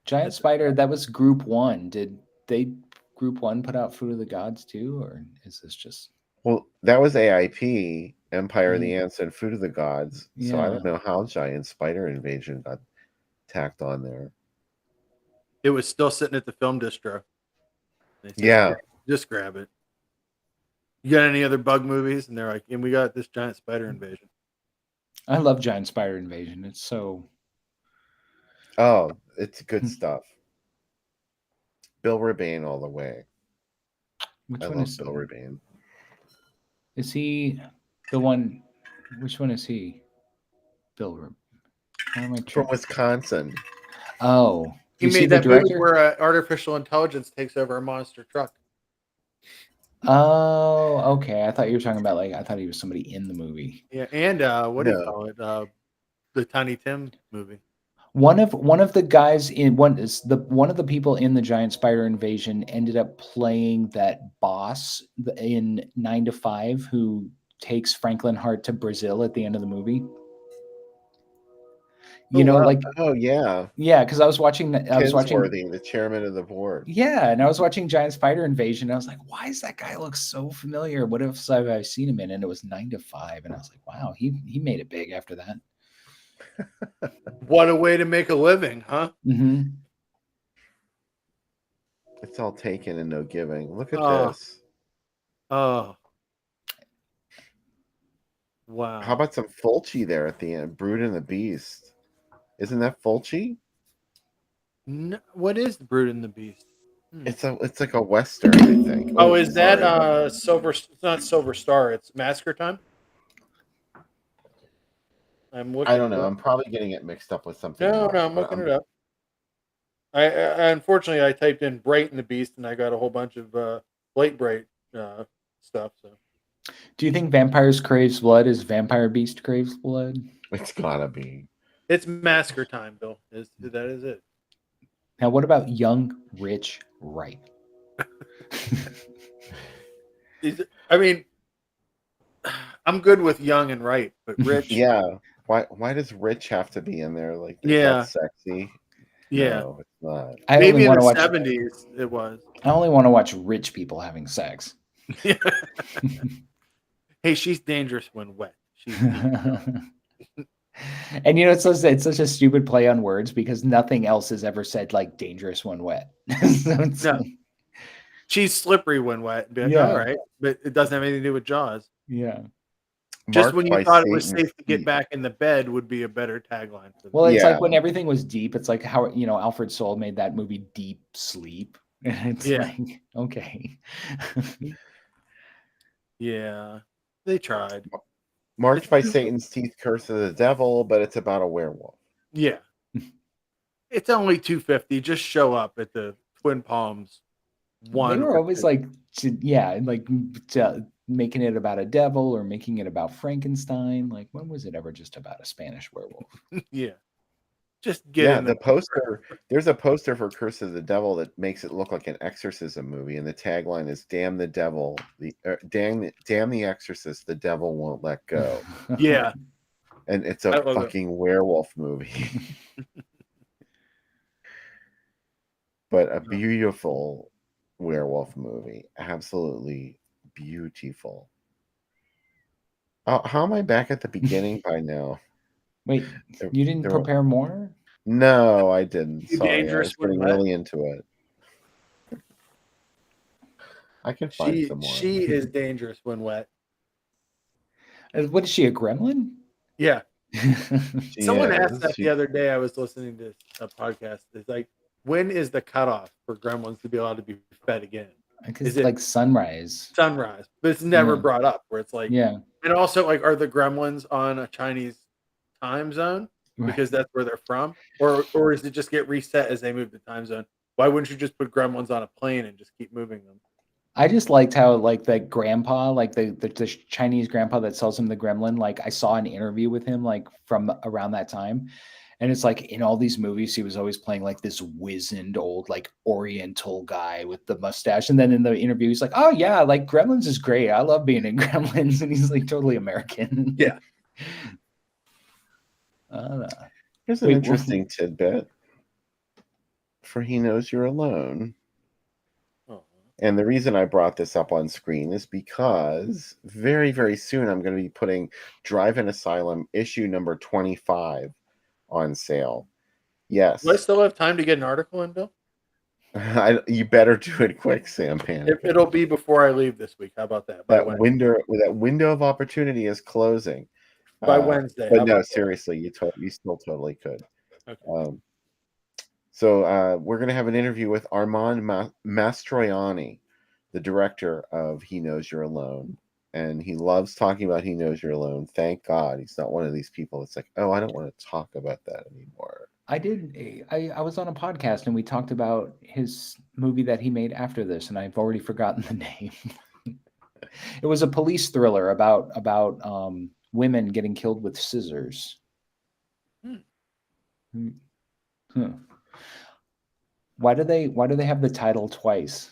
Giant Spider. That was Group 1. Did they Group 1 put out Food of the Gods too, or is this just? Well, that was AIP, Empire of the Ants, and Food of the Gods. Yeah. So I don't know how Giant Spider Invasion got tacked on there. It was still sitting at the film distro. Said, Yeah. Just grab it. You got any other bug movies? And they're like, and we got this Giant Spider Invasion. I love Giant Spider Invasion. It's so. Oh, it's good stuff. Bill Rebane all the way. Which I one love is Bill Rebane. Is he the one? Which one is he? Bill Rebane. From Wisconsin. Oh, He made that movie where artificial intelligence takes over a monster truck. Oh, okay. I thought you were talking about I thought he was somebody in the movie. Yeah, and what do you call it? The Tiny Tim movie. One of the guys in one of the people in the Giant Spider Invasion ended up playing that boss in 9 to 5 who takes Franklin Hart to Brazil at the end of the movie. Oh yeah, because I was watching that. I was watching the chairman of the board. Yeah, and I was watching Giant Spider Invasion. And I was like, why does that guy look so familiar? What else have I seen him in? And it was 9 to 5, and I was like, wow, he made it big after that. What a way to make a living, huh? Mm-hmm. It's all taken and no giving. Look at this. Oh. Wow. How about some Fulci there at the end? Brood and the Beast. Isn't that Fulci? No, what is the Brood and the Beast? It's like a Western, I think. Oh, is that Silver? It's not Silver Star. It's Massacre Time. I don't know. I'm probably getting it mixed up with something. No, I'm looking it up. I unfortunately I typed in Bright and the Beast and I got a whole bunch of Blake Bright stuff. So, do you think Vampires Craves Blood is Vampire Beast Craves Blood? It's gotta be. It's Massacre Time, Bill. That is it. Now, what about Young, Rich, Right? I mean, I'm good with Young and Right, but Rich. Yeah. Why does Rich have to be in there? Like, yeah, sexy. Yeah, no, it's not. Maybe in the 70s it was. I only want to watch rich people having sex. Hey, she's dangerous when wet. She's dangerous. And you know, it's such a stupid play on words because nothing else is ever said like dangerous when wet. So it's No. like, She's slippery when wet. Be like, Yeah. all right, but it doesn't have anything to do with Jaws. yeah. Just Marked when you by thought it was Satan's safe to get teeth. back in the bed would be a better tagline for Well, that. it's Yeah. like when everything was deep. It's like how Alfred Soul made that movie Deep Sleep, and it's Yeah. like okay. Yeah, they tried. Marked by Satan's teeth, curse of the devil, but it's about a werewolf. Yeah, it's only $250. Just show up at the Twin Palms. They were always like, making it about a devil or making it about Frankenstein. Like, when was it ever just about a Spanish werewolf? Yeah, just get in The poster. There's a poster for Curse of the Devil that makes it look like an exorcism movie, and the tagline is "Damn the devil, damn the exorcist, the devil won't let go." Yeah, And it's I a love it. fucking werewolf movie, but a beautiful werewolf movie, absolutely beautiful. How am I back at the beginning by now? Wait, you didn't There- prepare more? No, I didn't. You Sorry, I dangerous was when getting wet? really into it. I can find some more. She is dangerous when wet. What is she, a gremlin? Yeah. She Someone is. asked that She- the other day. I was listening to a podcast. It's like, when is the cutoff for gremlins to be allowed to be fed again? Because Is it's it like sunrise. sunrise? But it's never Yeah. brought up where it's like, Yeah. and also like, are the gremlins on a Chinese time zone because that's where they're from, or is it just get reset as they move the time zone? Why wouldn't you just put gremlins on a plane and just keep moving them? I just liked how like that grandpa, like the Chinese grandpa that sells him the gremlin, like I saw an interview with him like from around that time. And it's like in all these movies, he was always playing like this wizened old like Oriental guy with the mustache. And then in the interview, he's like, "Oh yeah, like Gremlins is great. I love being in Gremlins." And he's like totally American. Yeah. Here's an Wait, interesting tidbit. For He Knows You're Alone. Oh. And the reason I brought this up on screen is because very, very soon I'm going to be putting Drive-In Asylum issue number 25 on sale. Yes. Do I still have time to get an article in, Bill? You better do it quick, Sam Panic. It'll be before I leave this week. How about that? By That window of opportunity is closing. By Wednesday. But How no, about that? seriously, you still totally could. Okay. So we're going to have an interview with Armand Mastroianni, the director of He Knows You're Alone. And he loves talking about He Knows You're Alone. Thank God he's not one of these people that's like, oh, I don't want to talk about that anymore. I was on a podcast and we talked about his movie that he made after this, and I've already forgotten the name. It was a police thriller about women getting killed with scissors. Huh. Why do they have the title twice?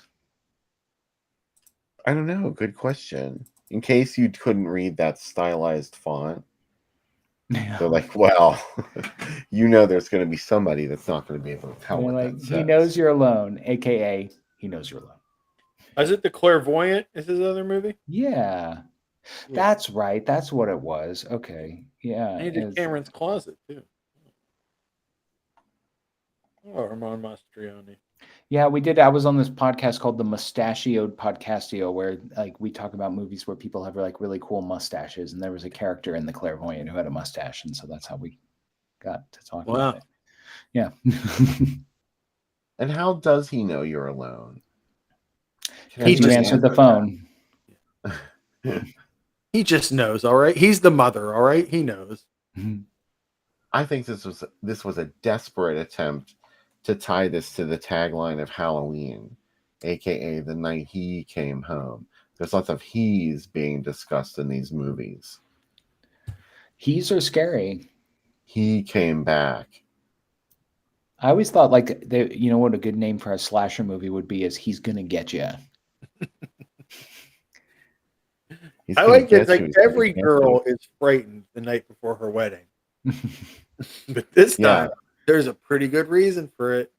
I don't know. Good question. In case you couldn't read that stylized font, they're like, well, there's going to be somebody that's not going to be able to tell what that says. He knows you're alone, aka he knows you're alone. Is it The Clairvoyant? Is his other movie? Yeah. That's right. That's what it was. Okay. Yeah. And he did Cameron's Closet too. Oh, Armand Mastroianni. Yeah, we did. I was on this podcast called the Mustachioed Podcastio, where like we talk about movies where people have like really cool mustaches, and there was a character in The Clairvoyant who had a mustache, and so that's how we got to talk about it. Yeah. And how does he know you're alone? He just answered the phone. He just knows, all right? He's the mother, all right? He knows. I think this was a desperate attempt to tie this to the tagline of Halloween, aka the night he came home. There's lots of he's being discussed in these movies. He's are scary. He came back. I always thought like you know what a good name for a slasher movie would be is He's Gonna Get You. I like it. Like every girl is frightened the night before her wedding. But this time, there's a pretty good reason for it.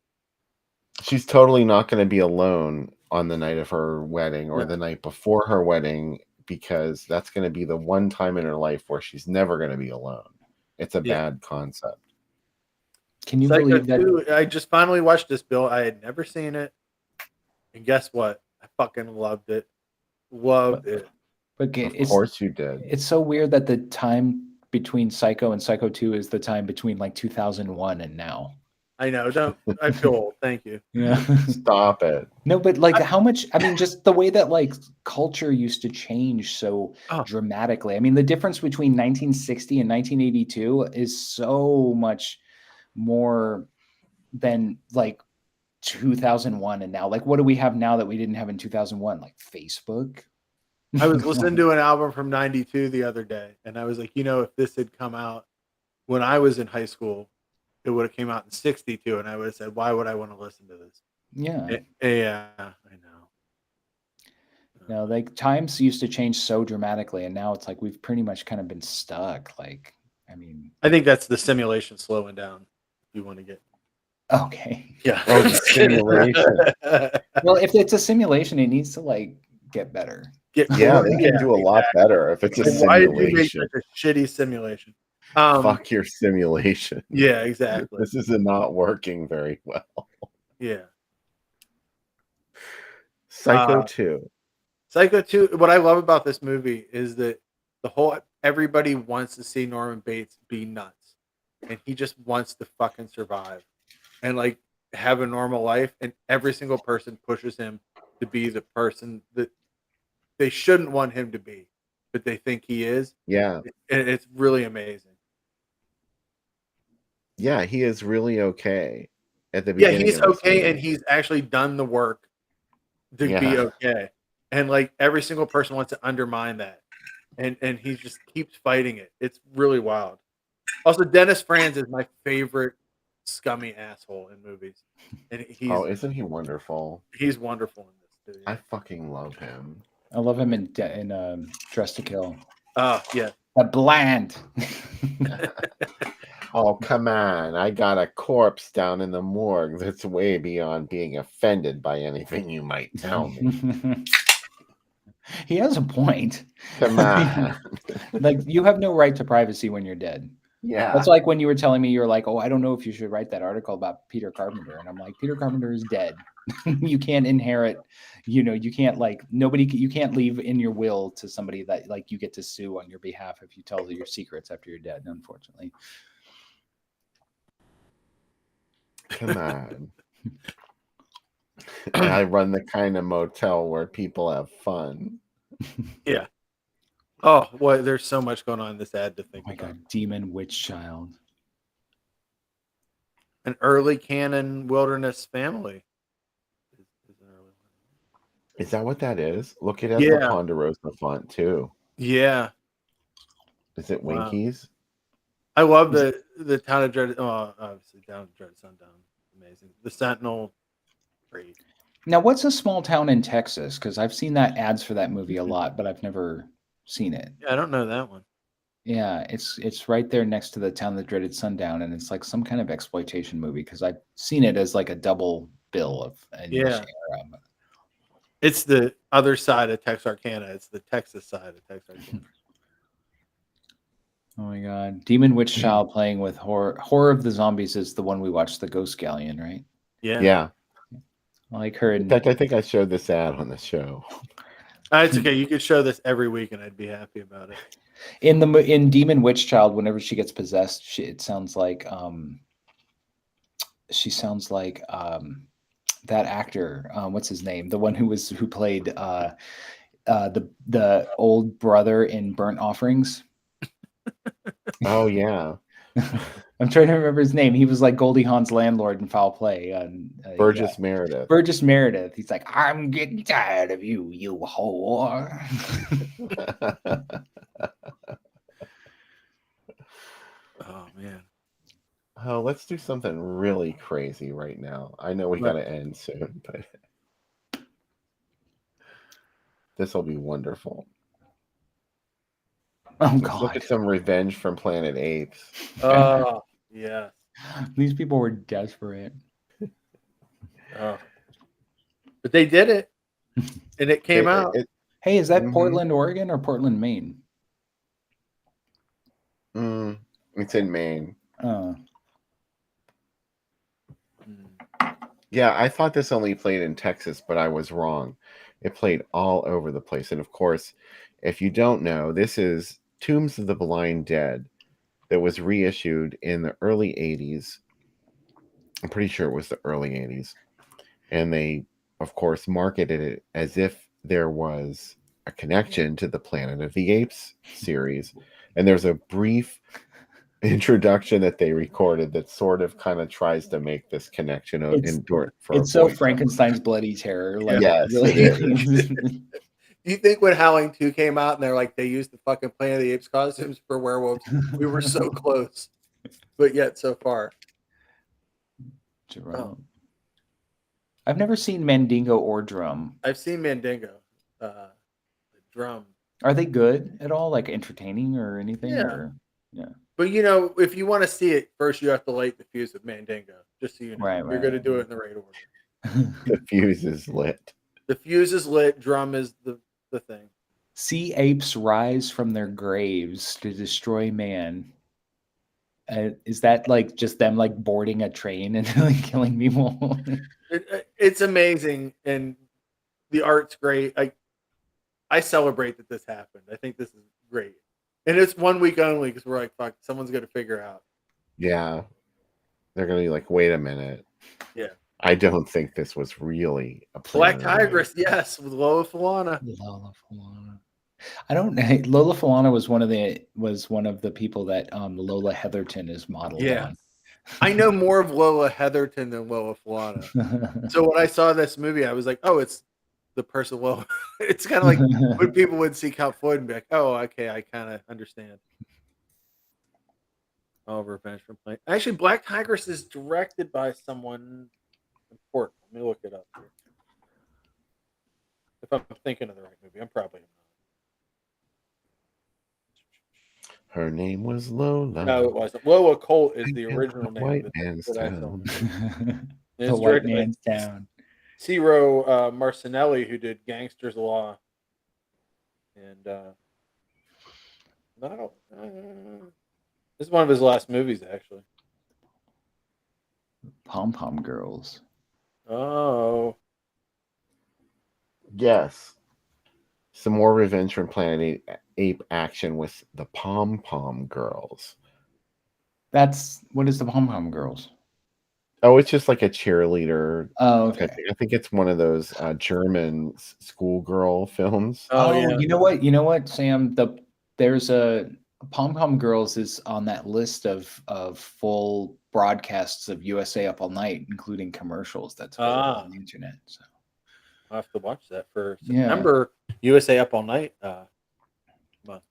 She's totally not going to be alone on the night of her wedding or Yeah. the night before her wedding, because that's going to be the one time in her life where she's never going to be alone. It's a bad concept. Can you Psycho believe that? 2, I just finally watched this, Bill. I had never seen it. And guess what? I fucking loved it. Loved it. But Of course you did. It's so weird that the time between Psycho and Psycho 2 is the time between like 2001 and now. I know. Don't. I feel old. Thank you. Yeah. Stop it. No, but like how much, I mean, just the way that like culture used to change so Oh. dramatically. I mean, the difference between 1960 and 1982 is so much more than like 2001 and now. Like, what do we have now that we didn't have in 2001? Like Facebook. I was listening to an album from '92 the other day, and I was like, if this had come out when I was in high school, it would have came out in '62, and I would have said, why would I want to listen to this? Yeah. Yeah, I know. No, like times used to change so dramatically, and now it's like we've pretty much kind of been stuck. Like, I mean, I think that's the simulation slowing down. If you want to get okay. yeah. Oh, the simulation. Well, if it's a simulation, it needs to like get better. Yeah, they can do a lot better if it's a Like, why did you make simulation. such a shitty simulation? Fuck your simulation. Yeah, exactly. This is not working very well. Yeah. Psycho 2. Psycho 2. What I love about this movie is that everybody wants to see Norman Bates be nuts, and he just wants to fucking survive and like have a normal life, and every single person pushes him to be the person that they shouldn't want him to be, but they think he is. Yeah. It's really amazing. Yeah, he is really okay at the Yeah, beginning. he's of this okay, movie. and he's actually done the work to be Yeah. okay. And like every single person wants to undermine that. And he just keeps fighting it. It's really wild. Also, Dennis Franz is my favorite scummy asshole in movies. And isn't he wonderful? he's wonderful in this too. I fucking love him. I love him in Dress to Kill. Oh, yeah. A bland. Oh, come on. I got a corpse down in the morgue that's way beyond being offended by anything you might tell me. He has a point. Come on. Like, you have no right to privacy when you're dead. Yeah. That's like when you were telling me, you're like, oh, I don't know if you should write that article about Peter Carpenter. And I'm like, Peter Carpenter is dead. You can't inherit, you can't you can't leave in your will to somebody that like you get to sue on your behalf if you tell your secrets after you're dead, unfortunately. Come on. I run the kind of motel where people have fun. Yeah. Oh, boy, there's so much going on in this ad to think Oh my about. God, Demon Witch Child. An early canon wilderness family. Is that what that is? Look, it has Yeah. the Ponderosa font too. Yeah. Is it Wow. Winkies? I love the Town of Dread. Oh, obviously, Town of Dread Sundown. Amazing. The Sentinel. Great. Now, what's a small town in Texas? Because I've seen that ads for that movie a lot, but I've never seen it. Yeah, I don't know that one. Yeah, it's right there next to the Town That Dreaded Sundown, and it's like some kind of exploitation movie because I've seen it as like a double bill of Yeah. this era. But It's the other side of Texarkana. It's the Texas side of Texarkana. oh my God, Demon Witch Child playing with Horror of the Zombies is the one we watched, the Ghost Galleon, right? Yeah. Yeah. I like her. In fact, I think I showed this ad on the show. It's okay. You could show this every week, and I'd be happy about it. In Demon Witch Child, whenever she gets possessed, it sounds like she sounds like that actor. What's his name? The one who played the old brother in Burnt Offerings. Oh yeah. I'm trying to remember his name. He was like Goldie Hawn's landlord in Foul Play. Burgess Meredith. Burgess Meredith. He's like, I'm getting tired of you, you whore. Oh man. Oh, let's do something really crazy right now. I know we got to end soon, but this will be wonderful. Oh Let's God. look at some Revenge from Planet Apes. Oh yeah. These people were desperate. Oh. But they did it. and it came out. Hey, is that Mhm. Portland, Oregon, or Portland, Maine? It's in Maine. Uh, Yeah, I thought this only played in Texas, but I was wrong. It played all over the place. And of course, if you don't know, this is Tombs of the Blind Dead that was reissued in the early 80s. I'm pretty sure it was the early 80s. And they, of course, marketed it as if there was a connection to the Planet of the Apes series. And there's a brief introduction that they recorded that sort of kind of tries to make this connection it's so Frankenstein's Bloody Terror. Like, yes, really. it is. Do you think when Howling 2 came out and they're like they used the fucking Planet of the Apes costumes for werewolves, we were so close, but yet so far. Jerome. I've never seen Mandingo or Drum. I've seen Mandingo. Drum. Are they good at all? Like entertaining or anything? Yeah. Or, yeah. But you know, if you want to see it, first you have to light the fuse of Mandingo. Just so you know, you're going to do it in the right order. The fuse is lit. The fuse is lit. Drum is the thing. See apes rise from their graves to destroy man. Is that like just them like boarding a train and like killing people? It's amazing, and the art's great. I celebrate that this happened. I think this is great, and it's 1 week only because we're like, fuck, someone's going to figure out. Yeah, they're gonna be like, wait a minute. Yeah, I don't think this was really a Black Tigress. Yes, with Lola Falana. Lola Falana. I don't know. Lola Falana was one of the people that Lola Heatherton is modeled on. I know more of Lola Heatherton than Lola Falana. So when I saw this movie, I was like, oh, it's the person Lola. It's kind of like when people would see Count Floyd and be like, oh, okay, I kind of understand. Oh, Revenge from Plane. Actually, Black Tigress is directed by someone important. Let me look it up here. If I'm thinking of the right movie, I'm probably not. Her name was Lola. No, it wasn't. Lola Colt is the original name. White of Man's that I Town. The White Man's Town. Ciro Marcinelli, who did Gangster's Law, and this is one of his last movies, actually. Pom Pom Girls. Oh, Yes. Some more Revenge from Planet Ape action with the Pom Pom Girls. What is the Pom Pom Girls? Oh, it's just like a cheerleader. Oh, okay. I think it's one of those German schoolgirl films. oh yeah. You know what, Sam? There's a Pom Pom Girls is on that list of full broadcasts of USA Up All Night, including commercials. That's available on the internet. So I'll have to watch that for September. USA Up All Night. Month.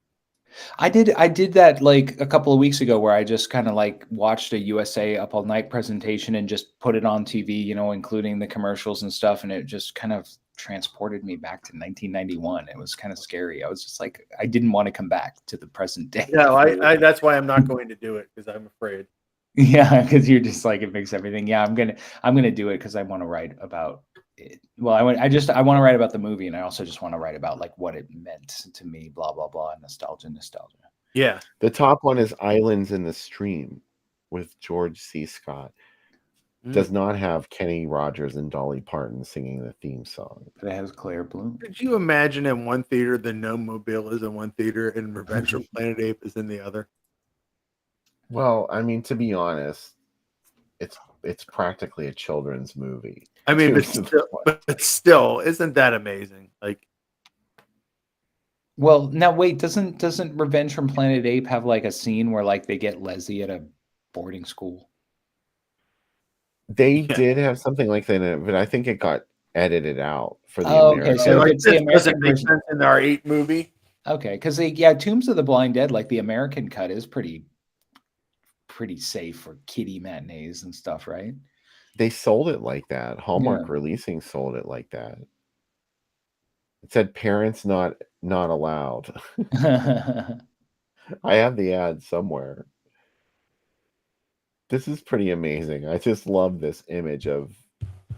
I did that like a couple of weeks ago where I just kind of like watched a USA Up All Night presentation and just put it on TV, you know, including the commercials and stuff. And it just kind of transported me back to 1991. It was kind of scary. I was just like, I didn't want to come back to the present day. No, I that's why I'm not going to do it, because I'm afraid. Yeah, because you're just like, it makes everything. Yeah, I'm gonna do it because I want to write about it. Well, I want to write about the movie, and I also just want to write about like what it meant to me, blah blah blah, nostalgia. Yeah. The top one is Islands in the Stream with George C. Scott. Does not have Kenny Rogers and Dolly Parton singing the theme song. But it has Claire Bloom. Could you imagine in one theater the Gnome Mobile is in one theater and Revenge from Planet Ape is in the other? Well, I mean, to be honest, it's practically a children's movie. I mean, but still, isn't that amazing? Like, well, now wait, doesn't Revenge from Planet Ape have like a scene where like they get Leslie at a boarding school? They did have something like that in it, but I think it got edited out for the okay, American. so like, it's the this doesn't American make version. sense in our 8 movie. Okay, because Tombs of the Blind Dead, like the American cut is pretty safe for kiddie matinees and stuff, right? They sold it like that. Hallmark Releasing sold it like that. It said parents not allowed. I have the ad somewhere. This is pretty amazing. I just love this image of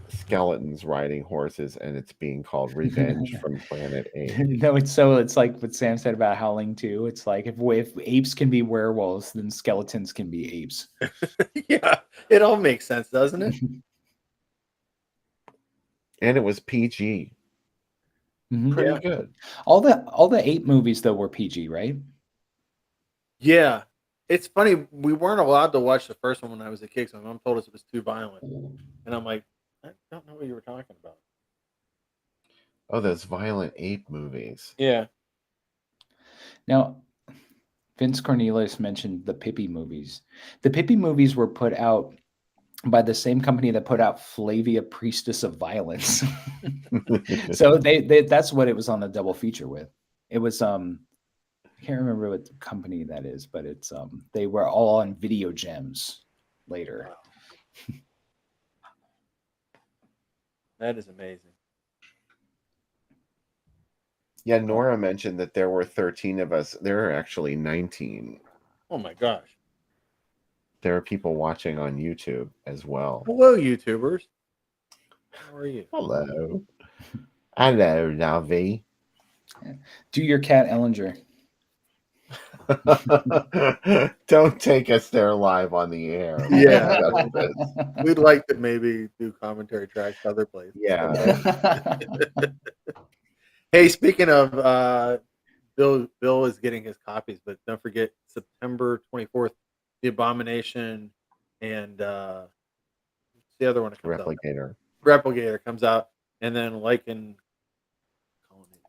skeletons riding horses, and it's being called Revenge from Planet Ape. No, it's like what Sam said about Howling too. It's like if apes can be werewolves, then skeletons can be apes. Yeah, it all makes sense, doesn't it? And it was PG. Mhm. Pretty Yeah. good. All the ape movies though were PG, right? Yeah. It's funny, we weren't allowed to watch the first one when I was a kid, so my mom told us it was too violent. And I'm like, I don't know what you were talking about. Oh, those violent ape movies. Yeah. Now, Vince Cornelius mentioned the Pippi movies. The Pippi movies were put out by the same company that put out Flavia Priestess of Violence. So they that's what it was on the double feature with. It was I can't remember what company that is, but it's they were all on Video Gems later. Wow. That is amazing. Yeah, Nora mentioned that there were 13 of us. There are actually 19. Oh my gosh. There are people watching on YouTube as well. Hello, YouTubers. How are you? Hello. Hello, Navi. Do your cat Ellinger. Don't take us there live on the air. Yeah. Justice. We'd like to maybe do commentary tracks other places. Yeah. Hey, speaking of Bill is getting his copies, but don't forget September 24th, The Abomination and what's the other one that comes out? Replicator. Replicator comes out, and then Lycan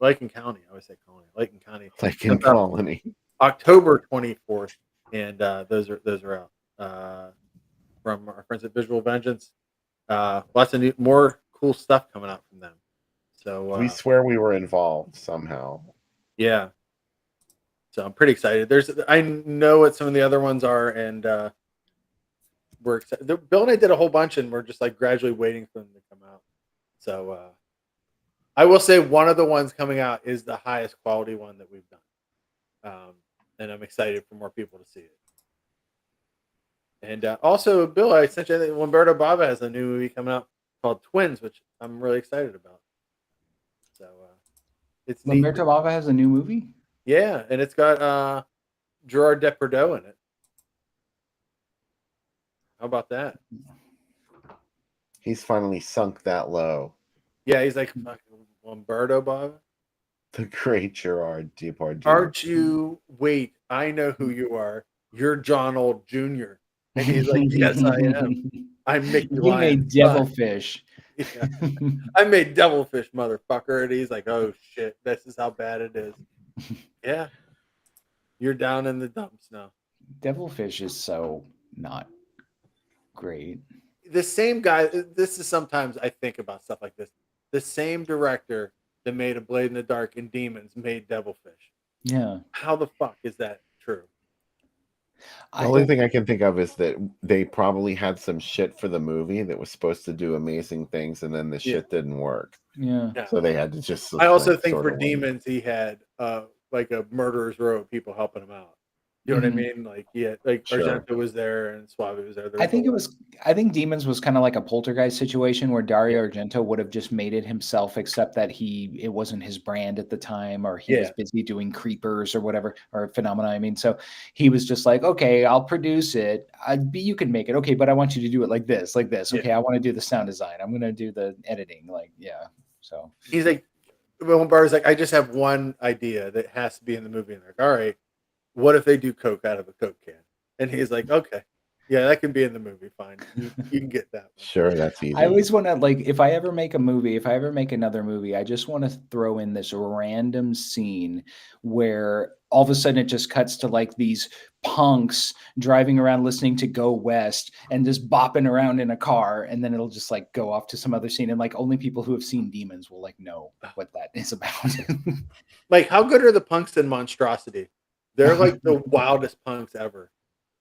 County. I always say Colony. Lycan County. Like in comes out Colony. October 24th, and those are out from our friends at Visual Vengeance. Lots of more cool stuff coming out from them. So We swear we were involved somehow. yeah. So I'm pretty excited. I know what some of the other ones are, and we're excited. Bill and I did a whole bunch, and we're just like gradually waiting for them to come out. So I will say one of the ones coming out is the highest quality one that we've done, and I'm excited for more people to see it. And also, Bill, I sent you that Lamberto Bava has a new movie coming out called Twins, which I'm really excited about. So it's neat. Lamberto Bava has a new movie? Yeah, and it's got Gerard Depardieu in it. How about that? He's finally sunk that low. Yeah, he's like fucking Lamberto Bava. The great Gerard Depardieu. Aren't you? Wait, I know who you are. You're John Old Jr. And he's like, yes, I am. I'm Mickey You Lyons' made son. Devilfish. Yeah. I made Devilfish, motherfucker. And he's like, oh shit, this is how bad it is. Yeah. You're down in the dumps now. Devilfish is so not great. The same guy, this is sometimes I think about stuff like this. The same director that made A Blade in the Dark and Demons made Devilfish. Yeah. How the fuck is that true? The only thing I can think of is that they probably had some shit for the movie that was supposed to do amazing things, and then the shit didn't work. Yeah. So they had to just. I also think sort for of Demons, he had like a murderer's row of people helping him out. You know what I mean? Like he had, like Sure. Argento was there and Suave was there. I think Demons was kind of like a Poltergeist situation where Dario Argento would have just made it himself, except that it wasn't his brand at the time, or he was busy doing Creepers or whatever, or Phenomena. I mean, so he was just like, okay, I'll produce it. You can make it. Okay, but I want you to do it like this, like this. Okay, I want to do the sound design. I'm going to do the editing. Like, yeah. So he's like, Will Barr's like, I just have one idea that has to be in the movie. And they're like, all right, what if they do Coke out of a Coke can? And he's like, okay, yeah, that can be in the movie. Fine. You can get that one. Sure, that's easy. I always want to, like, if I ever make another movie, I just want to throw in this random scene where all of a sudden it just cuts to like these punks driving around listening to Go West and just bopping around in a car, and then it'll just like go off to some other scene, and like only people who have seen Demons will like know what that is about. Like, how good are the punks in Monstrosity? They're like the wildest punks ever.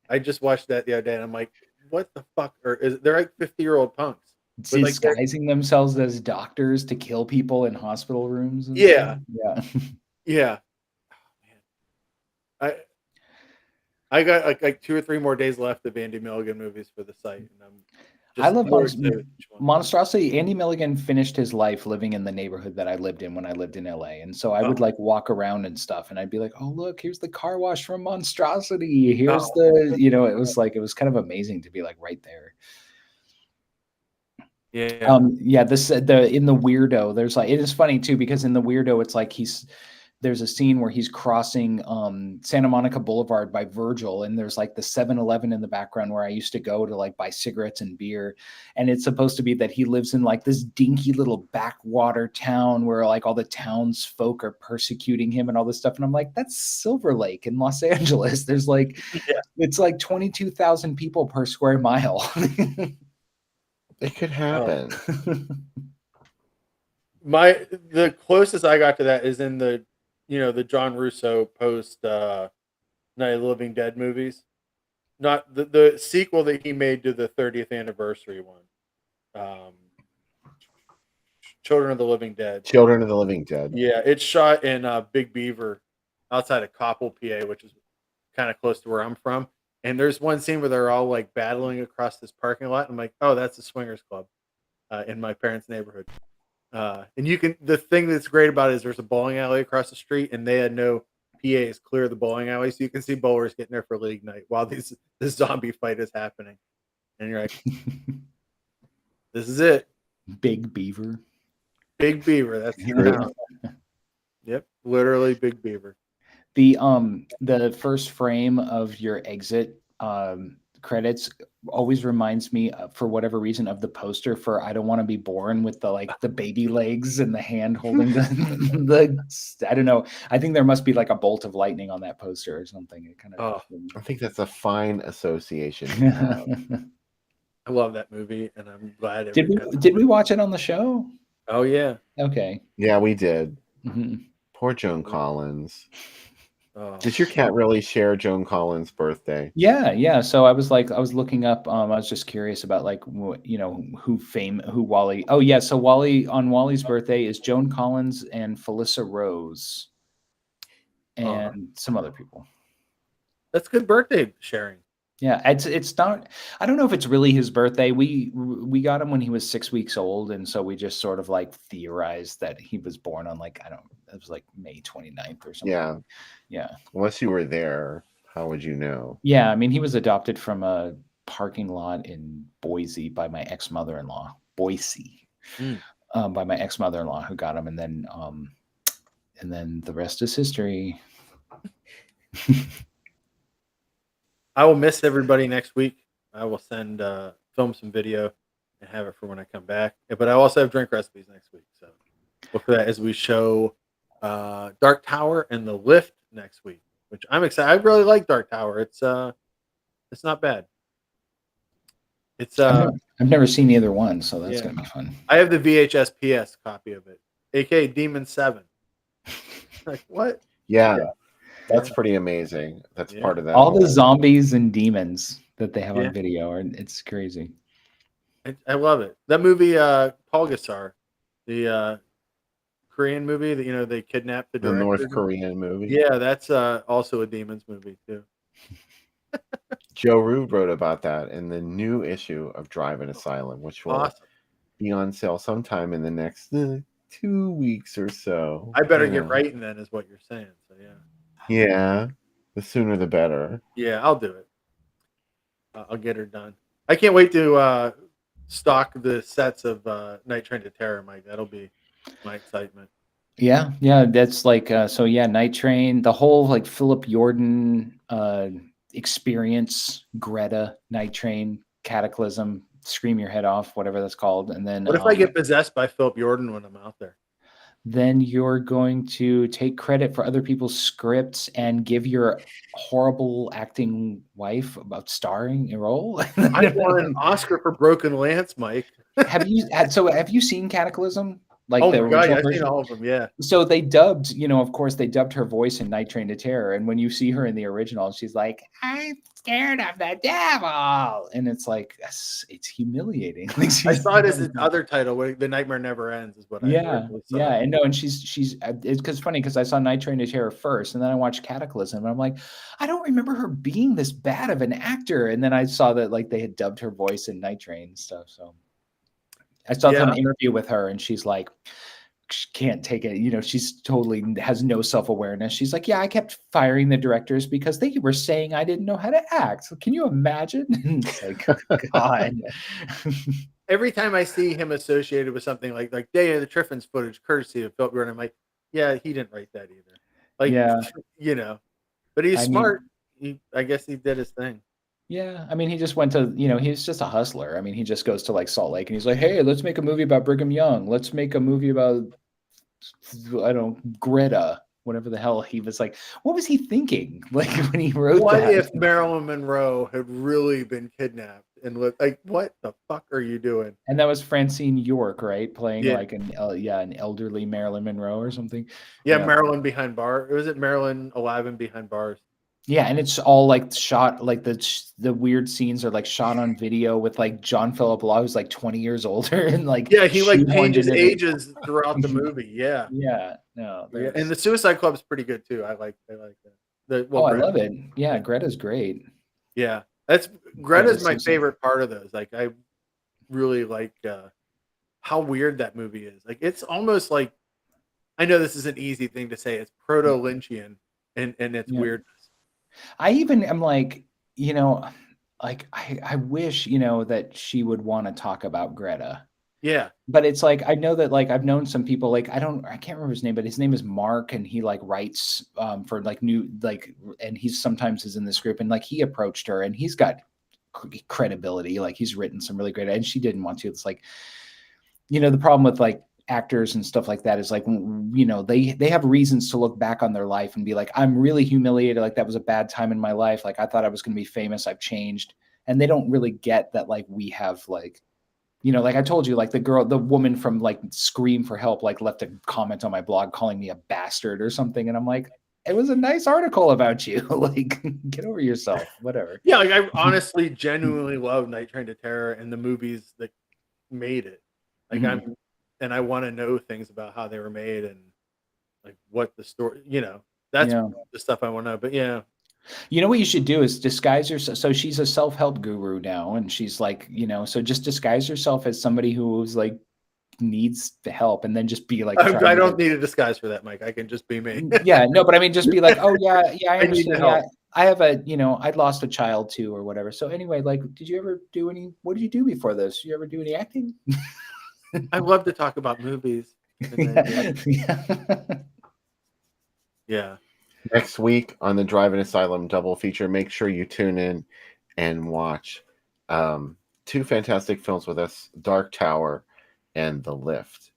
I just watched that the other day, and I'm like, what the fuck? They're like 50-year-old punks. Disguising themselves as doctors to kill people in hospital rooms. And yeah. stuff. Yeah. Yeah. Oh, man. I got like 2 or 3 more days left of Andy Milligan movies for the site, and I love more excited with each one. Monstrosity. Andy Milligan finished his life living in the neighborhood that I lived in when I lived in LA. And so I would like walk around and stuff and I'd be like, oh, look, here's the car wash from Monstrosity. Here's the, you know, it was kind of amazing to be like right there. Yeah. Yeah, in the Weirdo, there's like, it is funny too, because in the Weirdo, it's like there's a scene where he's crossing Santa Monica Boulevard by Virgil, and there's like the 7-Eleven in the background where I used to go to like buy cigarettes and beer. And it's supposed to be that he lives in like this dinky little backwater town where like all the townsfolk are persecuting him and all this stuff. And I'm like, that's Silver Lake in Los Angeles. There's like, it's like 22,000 people per square mile. It could happen. The closest I got to that is in the John Russo post Night of the Living Dead movies. Not the sequel that he made to the 30th anniversary one. Children of the Living Dead. Children of the Living Dead. Yeah, it's shot in Big Beaver outside of Coppell, PA, which is kind of close to where I'm from. And there's one scene where they're all like battling across this parking lot. I'm like, oh, that's the swingers club in my parents' neighborhood. And the thing that's great about it is there's a bowling alley across the street, and they had no PAs clear the bowling alley, so you can see bowlers getting there for league night while this zombie fight is happening. And you're like, this is it. Big Beaver. Big Beaver. That's the Yep, literally Big Beaver. The first frame of your exit credits always reminds me, for whatever reason, of the poster for I Don't Want to Be Born, with the baby legs and the hand holding the I don't know. I think there must be like a bolt of lightning on that poster or something. It kind of I think that's a fine association. I love that movie, and I'm glad it did we watch it on the show? Oh yeah. Okay. Yeah, we did. Mm-hmm. Poor Joan Collins. Oh. Did your cat really share Joan Collins' birthday? Yeah. So I was looking up. I was just curious about like who Wally. Oh yeah, so Wally's birthday is Joan Collins and Felissa Rose, and some other people. That's good birthday sharing. Yeah, it's not. I don't know if it's really his birthday. We got him when he was 6 weeks old, and so we just sort of like theorized that he was born on like it was like May 29th or something. Yeah. Unless you were there, how would you know? Yeah, I mean, he was adopted from a parking lot in Boise by my ex-mother-in-law. Boise, by my ex-mother-in-law, who got him, and then the rest is history. I will miss everybody next week. I will film some video and have it for when I come back. But I also have drink recipes next week. So look for that as we show Dark Tower and The Lift next week, which I'm excited. I really like Dark Tower. It's not bad. It's I've never seen either one, so that's gonna be fun. I have the VHS PS copy of it, aka Demon 7. Like what? Yeah. That's pretty amazing. That's part of that. All the zombies and demons that they have on video, it's crazy. I love it. That movie, Polgasar, the Korean movie that they kidnapped the director. North Korean movie. Yeah, that's also a demons movie too. Joe Rude wrote about that in the new issue of Drive-In Asylum, which will be on sale sometime in the next 2 weeks or so. I better get writing then, is what you're saying. So yeah. Yeah, the sooner the better. Yeah, I'll do it. I'll get her done. I can't wait to stock the sets of Night Train to Terror, Mike. That'll be my excitement. Yeah, that's like Night Train, the whole like Philip Jordan experience, Greta, Night Train, Cataclysm, Scream Your Head Off, whatever that's called. And then what if I get possessed by Philip Jordan when I'm out there? Then you're going to take credit for other people's scripts and give your horrible acting wife about starring a role. I won an Oscar for Broken Lance, Mike. Have you seen Cataclysm? Like Oh the my god, original yeah, I've seen version. all of them. Yeah, So they dubbed, of course, they dubbed her voice in Night Train to Terror. And when you see her in the original, she's like, "I'm scared of the devil," and it's like it's humiliating. Like I she's saw it as his other title, "The Nightmare Never Ends," is what I yeah, originally saw. yeah, and no, and she's it's because funny because I saw Night Train to Terror first, and then I watched Cataclysm, and I'm like, I don't remember her being this bad of an actor. And then I saw that like they had dubbed her voice in Night Train and stuff. So I saw Yeah, some interview with her, and she's like, she can't take it. She's totally has no self-awareness. She's like, yeah, I kept firing the directors because they were saying I didn't know how to act. So can you imagine? It's like, God. every time I see him associated with something like Day of the Triffin's footage, courtesy of Phil Gordon, I'm like, yeah, he didn't write that either. Like, Yeah. but he's I smart. mean, I guess he did his thing. yeah. I mean, he just went to, he's just a hustler. I mean, he just goes to like Salt Lake and he's like, hey, let's make a movie about Brigham Young. Let's make a movie about, I don't know, Greta, whatever the hell he was like. What was he thinking? Like when he wrote What that? if Marilyn Monroe had really been kidnapped and like, what the fuck are you doing? And that was Francine York, right? Playing Yeah. like an elderly Marilyn Monroe or something. Yeah, Marilyn behind bars. Was it Marilyn alive and behind bars? Yeah, and it's all like shot like the weird scenes are like shot on video with like John Philip Law, who's like 20 years older, and like Yeah, he like shoehorned changes into ages throughout the movie. Yeah. Yeah, no, Yeah, and the Suicide Club's pretty good too. I like that. I love it. Yeah, Greta's great. Yeah, that's Greta's Greta's my so favorite part of those. Like, I really like how weird that movie is. Like, it's almost like, I know this is an easy thing to say. It's proto Lynchian and its Yeah. weirdness. I even am like, like I wish, that she would want to talk about Greta. Yeah, But it's like I know that like I've known some people like I can't remember his name, but his name is Mark, and he like writes for like new like, and he's sometimes is in this group, and like he approached her, and he's got credibility, like he's written some really great, and she didn't want to. It's like, the problem with like actors and stuff like that is like, they have reasons to look back on their life and be like, I'm really humiliated, like that was a bad time in my life, like I thought I was going to be famous, I've changed. And they don't really get that like we have like, like I told you, like the woman from like Scream for Help, like left a comment on my blog calling me a bastard or something. And I'm like, it was a nice article about you. Like, get over yourself, whatever. yeah. Like, I honestly, genuinely love Night Train to Terror and the movies that made it. Like, I want to know things about how they were made and like what the story. That's the stuff I want to know. But yeah. You know what you should do is disguise yourself. So she's a self-help guru now, and she's like, so just disguise yourself as somebody who's like needs the help, and then just be like, I don't need a disguise for that, Mike. I can just be me. Yeah, no, but I mean, just be like, oh yeah, I I need the understand. help. Yeah, I have I'd lost a child too, or whatever. So anyway, like, did you ever do what did you do before this? Did you ever do any acting? I love to talk about movies. Yeah. Next week on the Drive-In Asylum double feature, make sure you tune in and watch two fantastic films with us, Dark Tower and The Lift.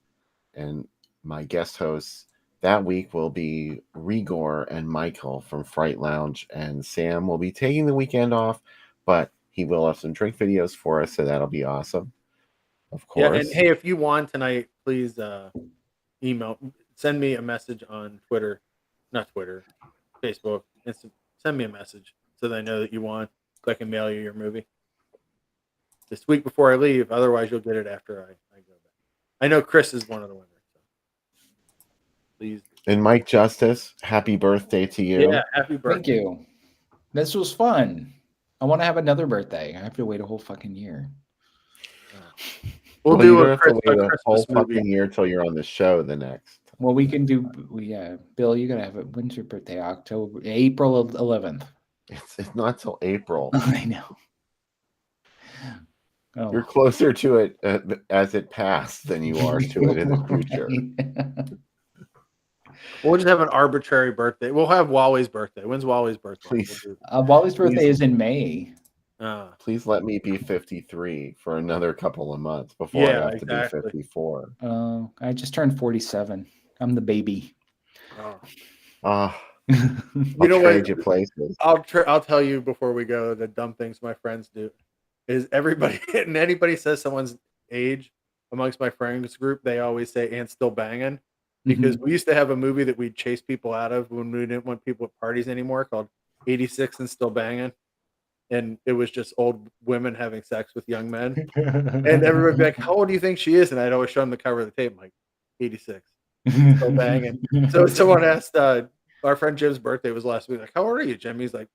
And my guest hosts that week will be Rigor and Michael from Fright Lounge, and Sam will be taking the weekend off, but he will have some drink videos for us, so that'll be awesome. Of course. Yeah, and hey, if you won tonight, please send me a message on Twitter. Not Twitter, Facebook, send me a message so that I know that you won, so I can mail you your movie this week before I leave. Otherwise, you'll get it after I go back. I know Chris is one of the winners. So please. And Mike Justice, happy birthday to you. Yeah, happy birthday. Thank you. This was fun. I want to have another birthday. I have to wait a whole fucking year. We'll you do don't a have to wait a whole Christmas movie. fucking year till you're on the show the next. Well, we can do. Bill, you gotta have it. When's your birthday? April 11th. It's not till April. I know. Oh. You're closer to it as it passed than you are to it in the future. We'll just have an arbitrary birthday. We'll have Wally's birthday. When's Wally's birthday? Please. Wally's birthday is in May. Please let me be 53 for another couple of months before I have to be 54. I just turned 47. I'm the baby. I'll you know trade what? you places. I'll tell you before we go the dumb things my friends do is everybody and anybody says someone's age, amongst my friends group, they always say "and still banging," because we used to have a movie that we'd chase people out of when we didn't want people at parties anymore called 86 and Still Banging. And it was just old women having sex with young men. And everybody would be like, "How old do you think she is?" And I'd always show them the cover of the tape. I'm like, 86, still banging. So someone asked, our friend Jim's birthday was last week. Like, "How old are you, Jim?" He's like,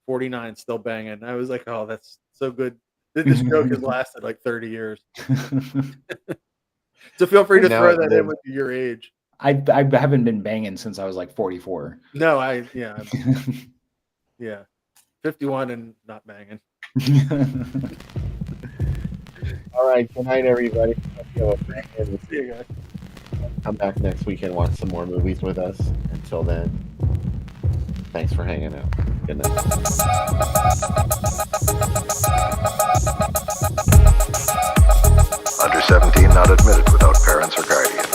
49, still banging. I was like, "Oh, that's so good." This joke has lasted like 30 years. So feel free to Now throw it that in lives. with your age. I haven't been banging since I was like 44. No, yeah, 51 and not banging. All right. Good night, everybody. We'll See you guys. come back next week and watch some more movies with us. Until then, thanks for hanging out. Good night. Under 17 not admitted without parents or guardian.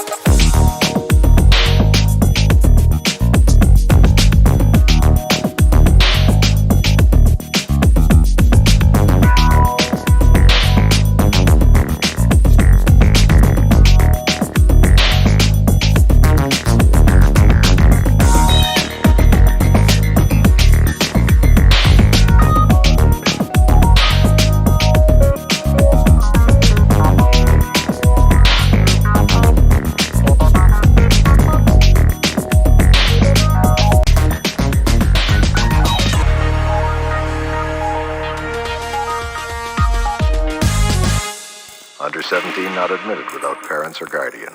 Under 17 not admitted without parents or guardian.